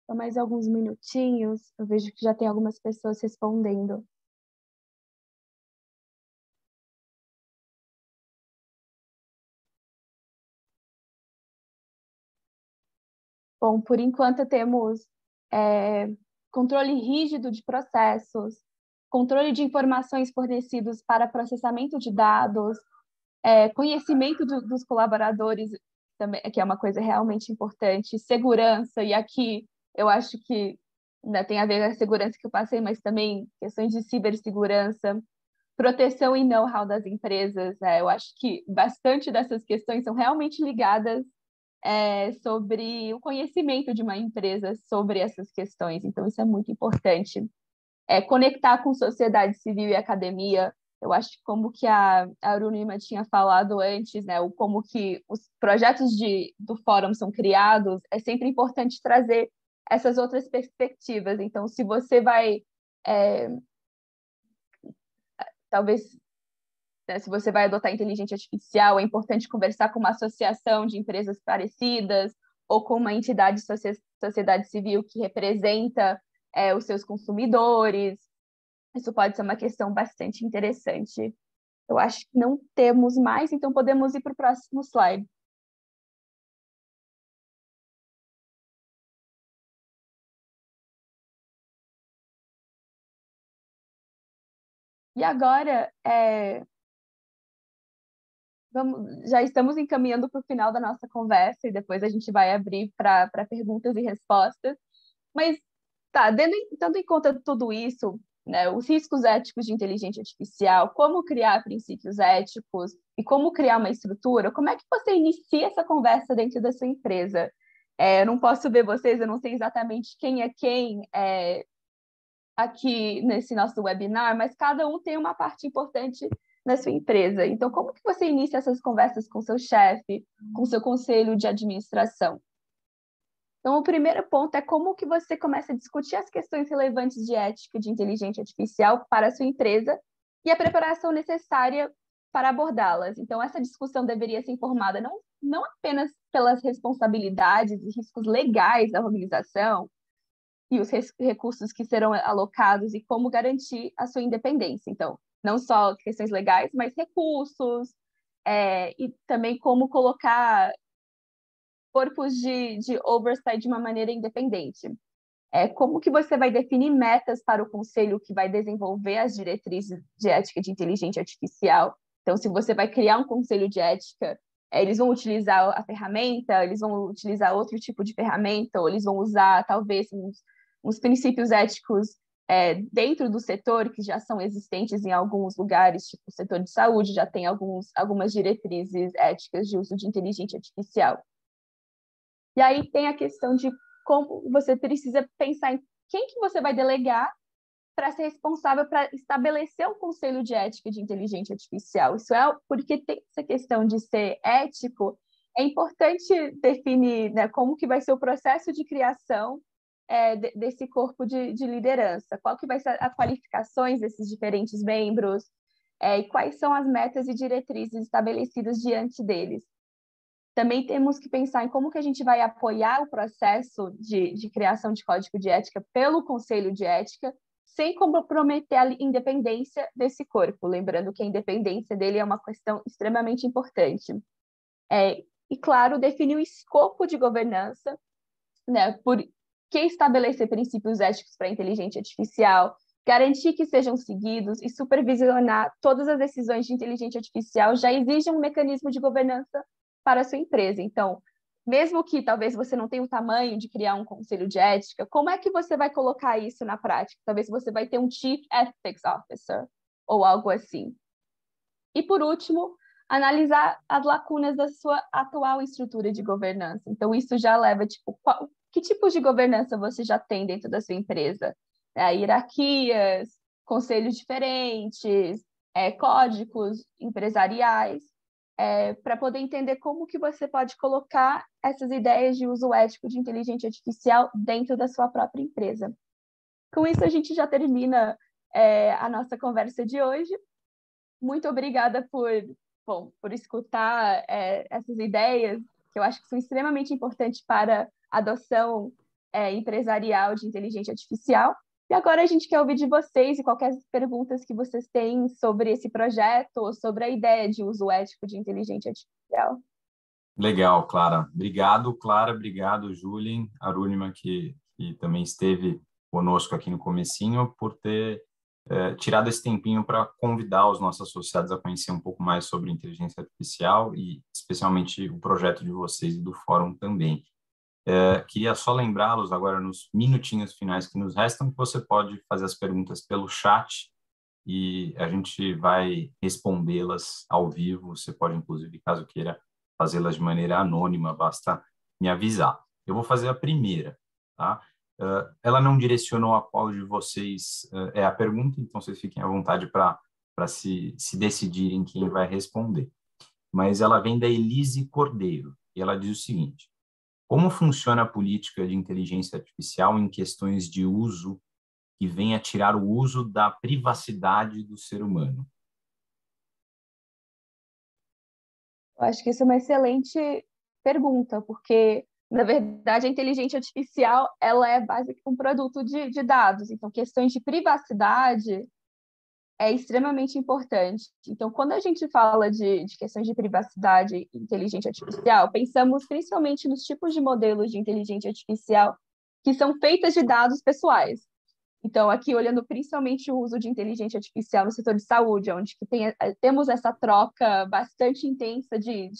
Só mais alguns minutinhos, eu vejo que já tem algumas pessoas respondendo. Bom, por enquanto temos controle rígido de processos, controle de informações fornecidos para processamento de dados, conhecimento dos colaboradores, também, que é uma coisa realmente importante, segurança, e aqui eu acho que ainda tem a ver com a segurança que eu passei, mas também questões de cibersegurança, proteção e know-how das empresas. Eu acho que bastante dessas questões são realmente ligadas sobre o conhecimento de uma empresa sobre essas questões. Então, isso é muito importante. Conectar com sociedade civil e academia. Eu acho que como que a Arunima tinha falado antes, né, como que os projetos do fórum são criados, é sempre importante trazer essas outras perspectivas. Então, se você vai, talvez, né, se você vai adotar inteligência artificial, é importante conversar com uma associação de empresas parecidas ou com uma entidade de sociedade civil que representa os seus consumidores. Isso pode ser uma questão bastante interessante. Eu acho que não temos mais, então podemos ir para o próximo slide. E agora, já estamos encaminhando para o final da nossa conversa e depois a gente vai abrir para perguntas e respostas. Mas, tá, tendo em conta tudo isso, né, os riscos éticos de inteligência artificial, como criar princípios éticos e como criar uma estrutura, como é que você inicia essa conversa dentro da sua empresa? Eu não posso ver vocês, eu não sei exatamente quem é quem aqui nesse nosso webinar, mas cada um tem uma parte importante na sua empresa. Então, como que você inicia essas conversas com seu chefe, com seu conselho de administração? Então, o primeiro ponto é como que você começa a discutir as questões relevantes de ética de inteligência artificial para a sua empresa e a preparação necessária para abordá-las. Então, essa discussão deveria ser informada não apenas pelas responsabilidades e riscos legais da organização e os recursos que serão alocados e como garantir a sua independência. Então, não só questões legais, mas recursos e também como colocar corpos de oversight de uma maneira independente. Como que você vai definir metas para o conselho que vai desenvolver as diretrizes de ética de inteligência artificial? Então, se você vai criar um conselho de ética, eles vão utilizar a ferramenta, eles vão utilizar outro tipo de ferramenta, ou eles vão usar, talvez, uns princípios éticos dentro do setor, que já são existentes em alguns lugares, tipo o setor de saúde, já tem algumas diretrizes éticas de uso de inteligência artificial. E aí tem a questão de como você precisa pensar em quem que você vai delegar para ser responsável para estabelecer um conselho de ética de inteligência artificial. Isso é porque tem essa questão de ser ético, é importante definir, né, como que vai ser o processo de criação desse corpo de liderança, qual que vai ser as qualificações desses diferentes membros, e quais são as metas e diretrizes estabelecidas diante deles. Também temos que pensar em como que a gente vai apoiar o processo de criação de código de ética pelo Conselho de Ética, sem comprometer a independência desse corpo, lembrando que a independência dele é uma questão extremamente importante. E, claro, definir o escopo de governança, né, por que estabelecer princípios éticos para a inteligência artificial, garantir que sejam seguidos e supervisionar todas as decisões de inteligência artificial já exige um mecanismo de governança para a sua empresa. Então, mesmo que talvez você não tenha o tamanho de criar um conselho de ética, como é que você vai colocar isso na prática? Talvez você vai ter um Chief Ethics Officer ou algo assim. E, por último, analisar as lacunas da sua atual estrutura de governança. Então, isso já leva, que tipos de governança você já tem dentro da sua empresa? Hierarquias, conselhos diferentes, códigos empresariais, para poder entender como que você pode colocar essas ideias de uso ético de inteligência artificial dentro da sua própria empresa. Com isso, a gente já termina a nossa conversa de hoje. Muito obrigada por escutar essas ideias, que eu acho que são extremamente importantes para a adoção empresarial de inteligência artificial. E agora a gente quer ouvir de vocês e qualquer perguntas que vocês têm sobre esse projeto ou sobre a ideia de uso ético de inteligência artificial. Legal, Clara. Obrigado, Clara. Obrigado, Julien, Arunima, que também esteve conosco aqui no comecinho, por ter tirado esse tempinho para convidar os nossos associados a conhecer um pouco mais sobre inteligência artificial e, especialmente, o projeto de vocês e do fórum também. Queria só lembrá-los agora, nos minutinhos finais que nos restam, que você pode fazer as perguntas pelo chat e a gente vai respondê-las ao vivo. Você pode, inclusive, caso queira, fazê-las de maneira anônima, basta me avisar. Eu vou fazer a primeira, tá? Ela não direcionou a qual de vocês é a pergunta, então vocês fiquem à vontade para se decidirem quem vai responder. Mas ela vem da Elise Cordeiro, e ela diz o seguinte: como funciona a política de inteligência artificial em questões de uso que vem a tirar o uso da privacidade do ser humano? Eu acho que isso é uma excelente pergunta, porque, na verdade, a inteligência artificial ela é basicamente um produto de dados. Então, questões de privacidade é extremamente importante. Então, quando a gente fala de questões de privacidade e inteligência artificial, pensamos principalmente nos tipos de modelos de inteligência artificial que são feitas de dados pessoais. Então, aqui, olhando principalmente o uso de inteligência artificial no setor de saúde, onde temos essa troca bastante intensa de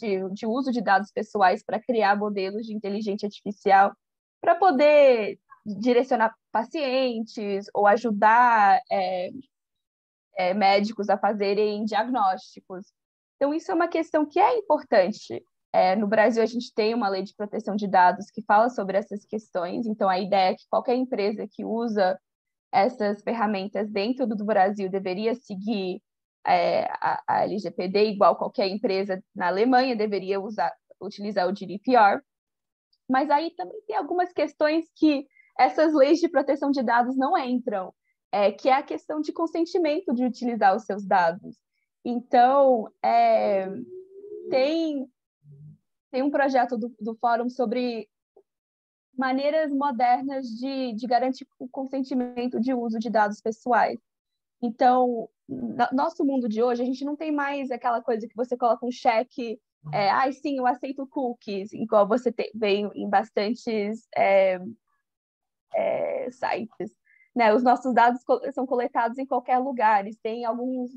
uso de dados pessoais para criar modelos de inteligência artificial, para poder direcionar pacientes ou ajudar médicos a fazerem diagnósticos. Então, isso é uma questão que é importante. No Brasil, a gente tem uma lei de proteção de dados que fala sobre essas questões. Então, a ideia é que qualquer empresa que usa essas ferramentas dentro do Brasil deveria seguir a LGPD, igual qualquer empresa na Alemanha deveria utilizar o GDPR. Mas aí também tem algumas questões que essas leis de proteção de dados não entram, que é a questão de consentimento de utilizar os seus dados. Então, tem um projeto do Fórum sobre maneiras modernas de garantir o consentimento de uso de dados pessoais. Então, no nosso mundo de hoje, a gente não tem mais aquela coisa que você coloca um cheque, sim, eu aceito cookies, igual você vê em bastantes sites. Né? Os nossos dados são coletados em qualquer lugar, tem alguns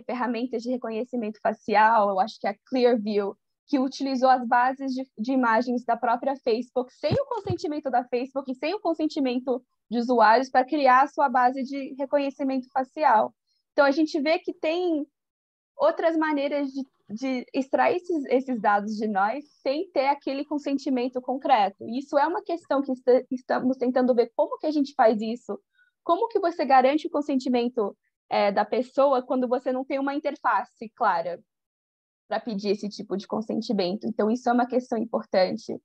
ferramentas de reconhecimento facial, eu acho que a Clearview, que utilizou as bases de imagens da própria Facebook, sem o consentimento da Facebook e sem o consentimento de usuários, para criar a sua base de reconhecimento facial. Então, a gente vê que tem outras maneiras de extrair esses dados de nós sem ter aquele consentimento concreto. Isso é uma questão que estamos tentando ver como que a gente faz isso, como que você garante o consentimento da pessoa quando você não tem uma interface clara para pedir esse tipo de consentimento. Então, isso é uma questão importante.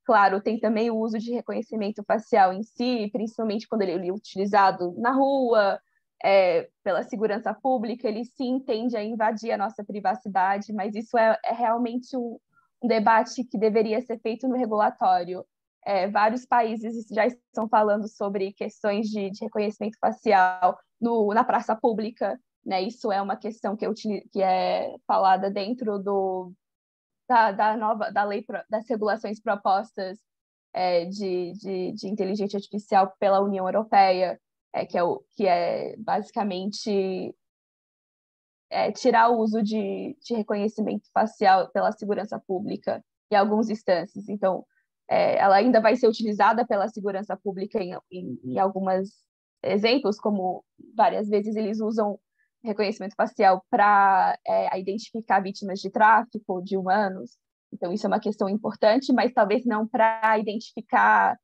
Claro, tem também o uso de reconhecimento facial em si, principalmente quando ele é utilizado na rua, pela segurança pública, ele sim tende a invadir a nossa privacidade, mas isso é realmente um debate que deveria ser feito no regulatório. Vários países já estão falando sobre questões de reconhecimento facial na praça pública, né? Isso é uma questão que é falada dentro da lei das regulações propostas de inteligência artificial pela União Europeia, que é basicamente tirar o uso de reconhecimento facial pela segurança pública em algumas instâncias. Então, ela ainda vai ser utilizada pela segurança pública em alguns exemplos, como várias vezes eles usam reconhecimento facial para identificar vítimas de tráfico de humanos. Então, isso é uma questão importante, mas talvez não para identificar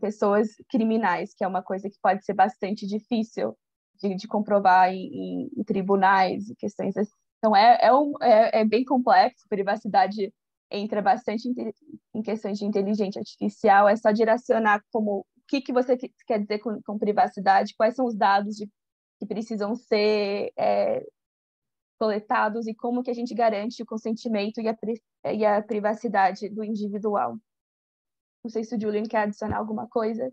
pessoas criminais, que é uma coisa que pode ser bastante difícil de comprovar em tribunais e questões assim. Então, é bem complexo. Privacidade entra bastante em questões de inteligência artificial. É só direcionar o que você quer dizer com privacidade, quais são os dados que precisam ser coletados e como que a gente garante o consentimento e a privacidade do individual. Não sei se o Julian quer adicionar alguma coisa.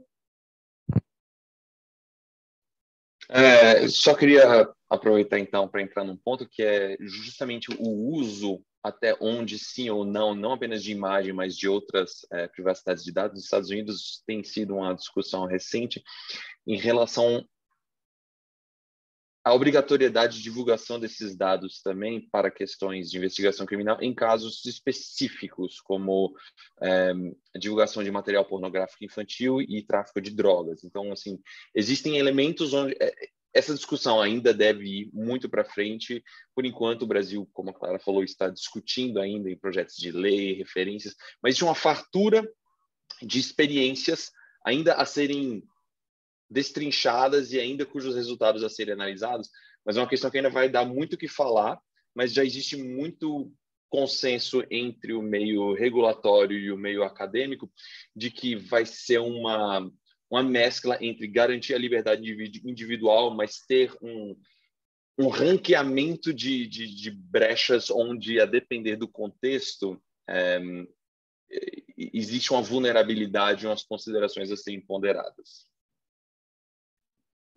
Só queria aproveitar, então, para entrar num ponto que é justamente o uso até onde sim ou não apenas de imagem, mas de outras privacidades de dados. Nos Estados Unidos tem sido uma discussão recente em relação à obrigatoriedade de divulgação desses dados também para questões de investigação criminal em casos específicos, como divulgação de material pornográfico infantil e tráfico de drogas. Então, assim, existem elementos onde essa discussão ainda deve ir muito para frente. Por enquanto, o Brasil, como a Clara falou, está discutindo ainda em projetos de lei, referências, mas existe uma fartura de experiências ainda a serem destrinchadas e ainda cujos resultados a serem analisados, mas é uma questão que ainda vai dar muito o que falar, mas já existe muito consenso entre o meio regulatório e o meio acadêmico de que vai ser uma mescla entre garantir a liberdade individual, mas ter um ranqueamento de brechas onde, a depender do contexto, existe uma vulnerabilidade e umas considerações a serem ponderadas.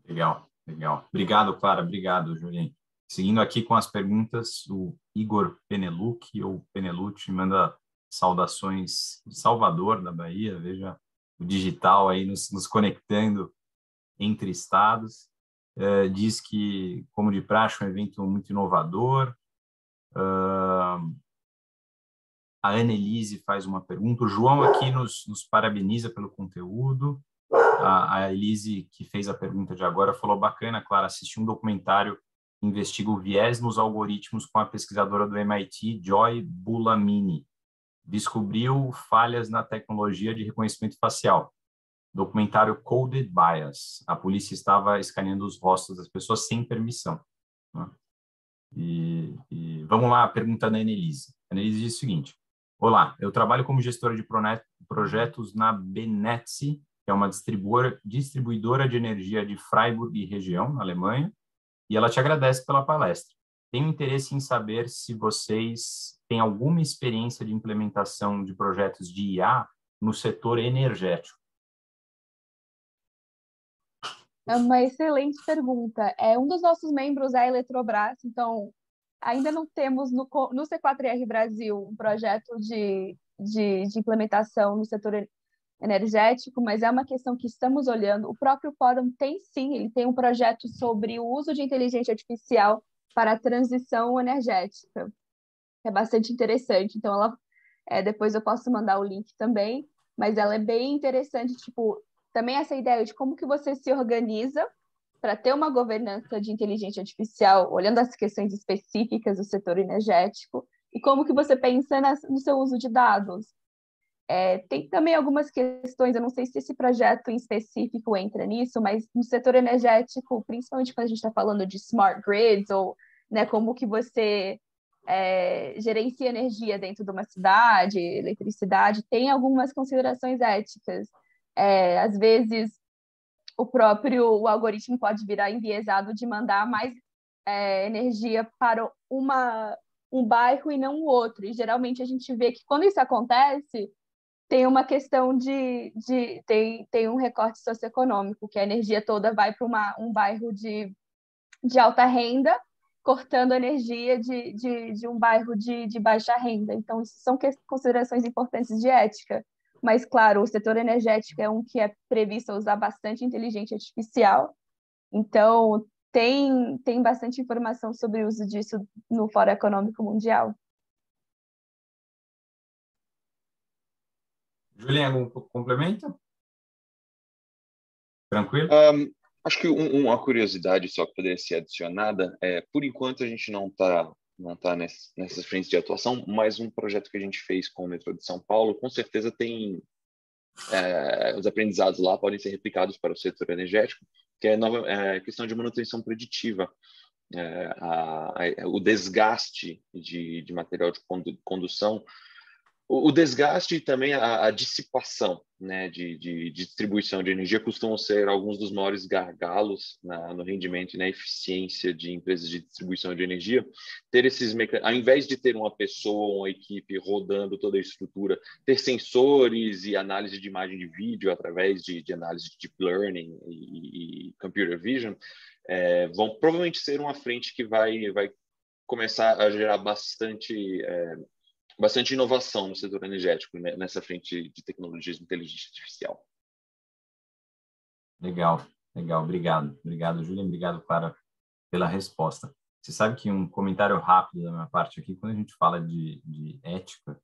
Legal. Obrigado, Clara. Obrigado, Julian. Seguindo aqui com as perguntas, o Igor Penelucci, ou Penelucci, manda saudações de Salvador, da Bahia. Veja o digital aí nos conectando entre estados. Diz que, como de praxe, é um evento muito inovador. A Annelise faz uma pergunta. O João aqui nos parabeniza pelo conteúdo. A Elise, que fez a pergunta de agora, falou: bacana, Clara, assisti um documentário que investiga o viés nos algoritmos com a pesquisadora do MIT, Joy Buolamwini. Descobriu falhas na tecnologia de reconhecimento facial. Documentário Coded Bias. A polícia estava escaneando os rostos das pessoas sem permissão. Né? E vamos lá, a pergunta da Annelise. A Annelise diz o seguinte: olá, eu trabalho como gestora de projetos na Benetze, que é uma distribuidora de energia de Freiburg e região, na Alemanha, e ela te agradece pela palestra. Tenho interesse em saber se vocês têm alguma experiência de implementação de projetos de IA no setor energético. É uma excelente pergunta. Um dos nossos membros é a Eletrobras, então ainda não temos no C4R Brasil um projeto de implementação no setor energético, mas é uma questão que estamos olhando. O próprio fórum tem, sim, ele tem um projeto sobre o uso de inteligência artificial para a transição energética. É bastante interessante. Então, depois eu posso mandar o link também, mas ela é bem interessante, tipo, também essa ideia de como que você se organiza para ter uma governança de inteligência artificial, olhando as questões específicas do setor energético, e como que você pensa no seu uso de dados. Tem também algumas questões, eu não sei se esse projeto em específico entra nisso, mas no setor energético, principalmente quando a gente está falando de smart grids, ou, né, como que você gerencia energia dentro de uma cidade, eletricidade, tem algumas considerações éticas. Às vezes, o algoritmo pode virar enviesado de mandar mais energia para um bairro e não o outro. E geralmente a gente vê que quando isso acontece, tem uma questão tem um recorte socioeconômico, que a energia toda vai para um bairro de alta renda, cortando a energia de um bairro de baixa renda. Então, isso são considerações importantes de ética. Mas, claro, o setor energético é um que é previsto usar bastante inteligência artificial. Então, tem bastante informação sobre o uso disso no Fórum Econômico Mundial. Juliana, algum complemento? Tranquilo? Acho que uma curiosidade só que poderia ser adicionada por enquanto a gente não tá nessas frentes de atuação, mas um projeto que a gente fez com o metrô de São Paulo, com certeza tem os aprendizados lá podem ser replicados para o setor energético, que é a questão de manutenção preditiva. O desgaste de material de condução, o desgaste e também a dissipação, né, de distribuição de energia costumam ser alguns dos maiores gargalos no rendimento e na eficiência de empresas de distribuição de energia. Ter esses ao invés de ter uma pessoa, uma equipe rodando toda a estrutura, ter sensores e análise de imagem de vídeo através de análise de deep learning e computer vision, vão provavelmente ser uma frente que vai começar a gerar bastante inovação no setor energético, né, nessa frente de tecnologias de inteligência artificial. Legal. Obrigado, Juliana. Obrigado, Clara, pela resposta. Você sabe que um comentário rápido da minha parte aqui, quando a gente fala de ética,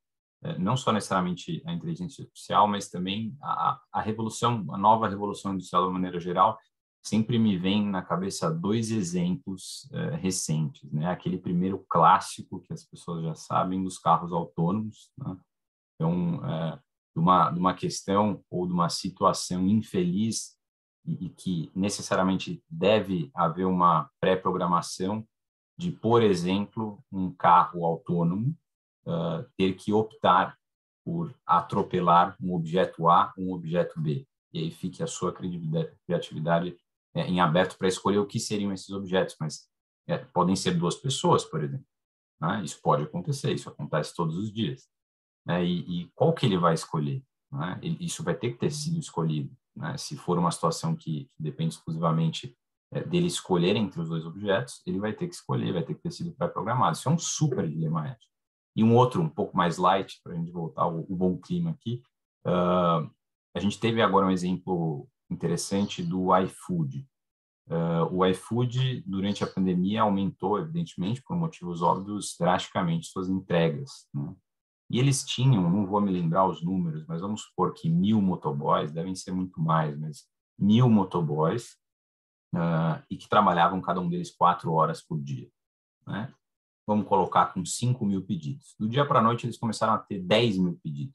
não só necessariamente a inteligência artificial, mas também a nova revolução industrial de maneira geral, sempre me vem na cabeça 2 exemplos recentes, né? Aquele primeiro clássico que as pessoas já sabem dos carros autônomos, né? Então, de uma questão ou de uma situação infeliz e que necessariamente deve haver uma pré-programação de, por exemplo, um carro autônomo ter que optar por atropelar um objeto A, um objeto B. E aí fique a sua criatividade em aberto para escolher o que seriam esses objetos, mas podem ser 2 pessoas, por exemplo, né? Isso pode acontecer, isso acontece todos os dias, né? E qual que ele vai escolher, né? Isso vai ter que ter sido escolhido, né? Se for uma situação que depende exclusivamente dele escolher entre os 2 objetos, ele vai ter que escolher, vai ter que ter sido pré-programado. Isso é um super dilema ético. E um outro, um pouco mais light, para a gente voltar ao bom clima aqui, a gente teve agora um exemplo interessante do iFood. O iFood, durante a pandemia, aumentou, evidentemente, por motivos óbvios, drasticamente suas entregas, né? E eles tinham, não vou me lembrar os números, mas vamos supor que 1.000 motoboys, devem ser muito mais, mas 1.000 motoboys, e que trabalhavam cada um deles 4 horas por dia, né? Vamos colocar com 5.000 pedidos. Do dia para a noite, eles começaram a ter 10.000 pedidos.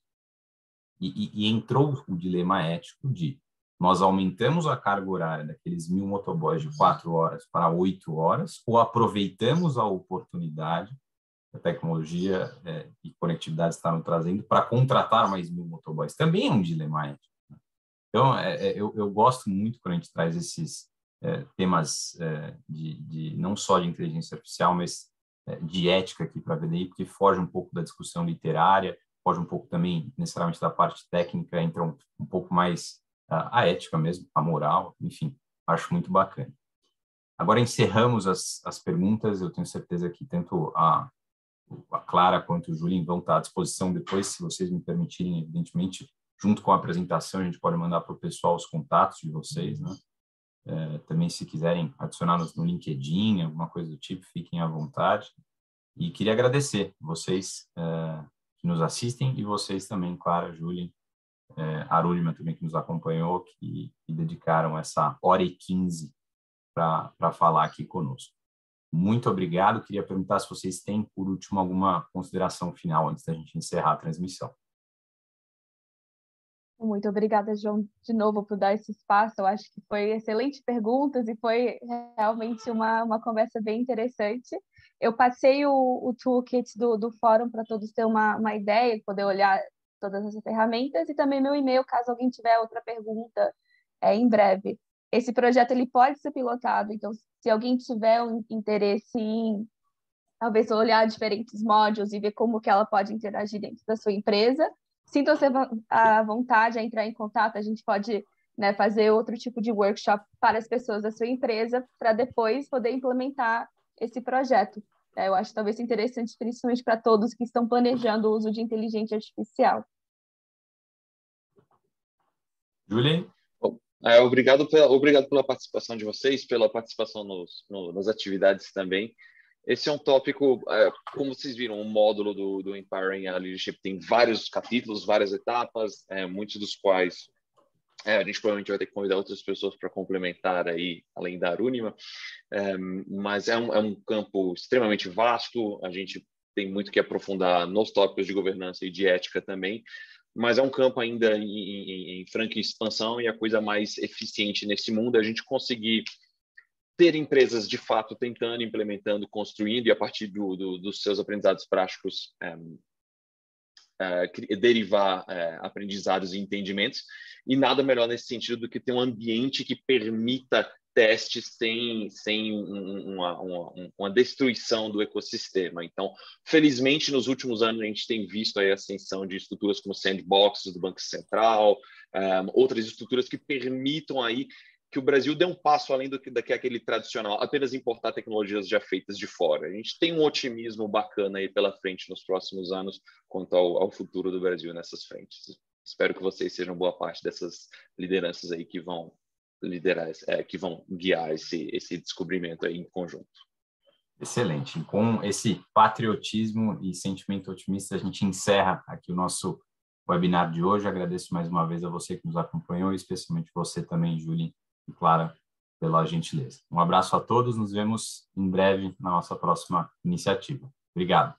E entrou o dilema ético de nós aumentamos a carga horária daqueles 1.000 motoboys de 4 horas para 8 horas ou aproveitamos a oportunidade que a tecnologia e conectividade estavam trazendo para contratar mais 1.000 motoboys. Também é um dilema ético, né? Então, eu gosto muito quando a gente traz esses temas de não só de inteligência artificial, mas de ética aqui para a VDI, porque foge um pouco da discussão literária, foge um pouco também, necessariamente, da parte técnica, entra um pouco mais a ética mesmo, a moral, enfim, acho muito bacana. Agora encerramos as perguntas, eu tenho certeza que tanto a Clara quanto o Julinho vão estar à disposição depois, se vocês me permitirem, evidentemente, junto com a apresentação, a gente pode mandar para o pessoal os contatos de vocês, né? Também, se quiserem adicionar-nos no LinkedIn, alguma coisa do tipo, fiquem à vontade. E queria agradecer vocês que nos assistem e vocês também, Clara, Julien, Arunima também, que nos acompanhou, que dedicaram essa 1h15 para falar aqui conosco. Muito obrigado. Queria perguntar se vocês têm, por último, alguma consideração final antes da gente encerrar a transmissão. Muito obrigada, João, de novo, por dar esse espaço. Eu acho que foi excelentes perguntas e foi realmente uma conversa bem interessante. Eu passei o toolkit do fórum para todos terem uma ideia, poder olhar todas as ferramentas, e também meu e-mail, caso alguém tiver outra pergunta em breve. Esse projeto ele pode ser pilotado, então, se alguém tiver um interesse em talvez olhar diferentes modules e ver como que ela pode interagir dentro da sua empresa, sinta-se à vontade a entrar em contato. A gente pode, né, fazer outro tipo de workshop para as pessoas da sua empresa, para depois poder implementar esse projeto. Eu acho talvez interessante, principalmente para todos que estão planejando o uso de inteligência artificial. Julien? Obrigado pela participação de vocês, pela participação nas atividades também. Esse é um tópico, como vocês viram, o módulo do Empowering Leadership tem vários capítulos, várias etapas, muitos dos quais a gente provavelmente vai ter que convidar outras pessoas para complementar aí, além da Arunima, mas é um campo extremamente vasto, a gente tem muito que aprofundar nos tópicos de governança e de ética também, mas é um campo ainda em franca expansão, e a coisa mais eficiente nesse mundo é a gente conseguir ter empresas de fato tentando, implementando, construindo, e a partir dos seus aprendizados práticos derivar aprendizados e entendimentos, e nada melhor nesse sentido do que ter um ambiente que permita testes sem uma destruição do ecossistema. Então, felizmente, nos últimos anos, a gente tem visto aí a ascensão de estruturas como sandboxes do Banco Central, outras estruturas que permitam aí que o Brasil dê um passo além do que aquele tradicional, apenas importar tecnologias já feitas de fora. A gente tem um otimismo bacana aí pela frente nos próximos anos quanto ao futuro do Brasil nessas frentes. Espero que vocês sejam boa parte dessas lideranças aí que vão liderar, que vão guiar esse descobrimento aí em conjunto. Excelente. Com esse patriotismo e sentimento otimista, a gente encerra aqui o nosso webinar de hoje. Agradeço mais uma vez a você que nos acompanhou, e especialmente você também, Julien e Clara, pela gentileza. Um abraço a todos, nos vemos em breve na nossa próxima iniciativa. Obrigado.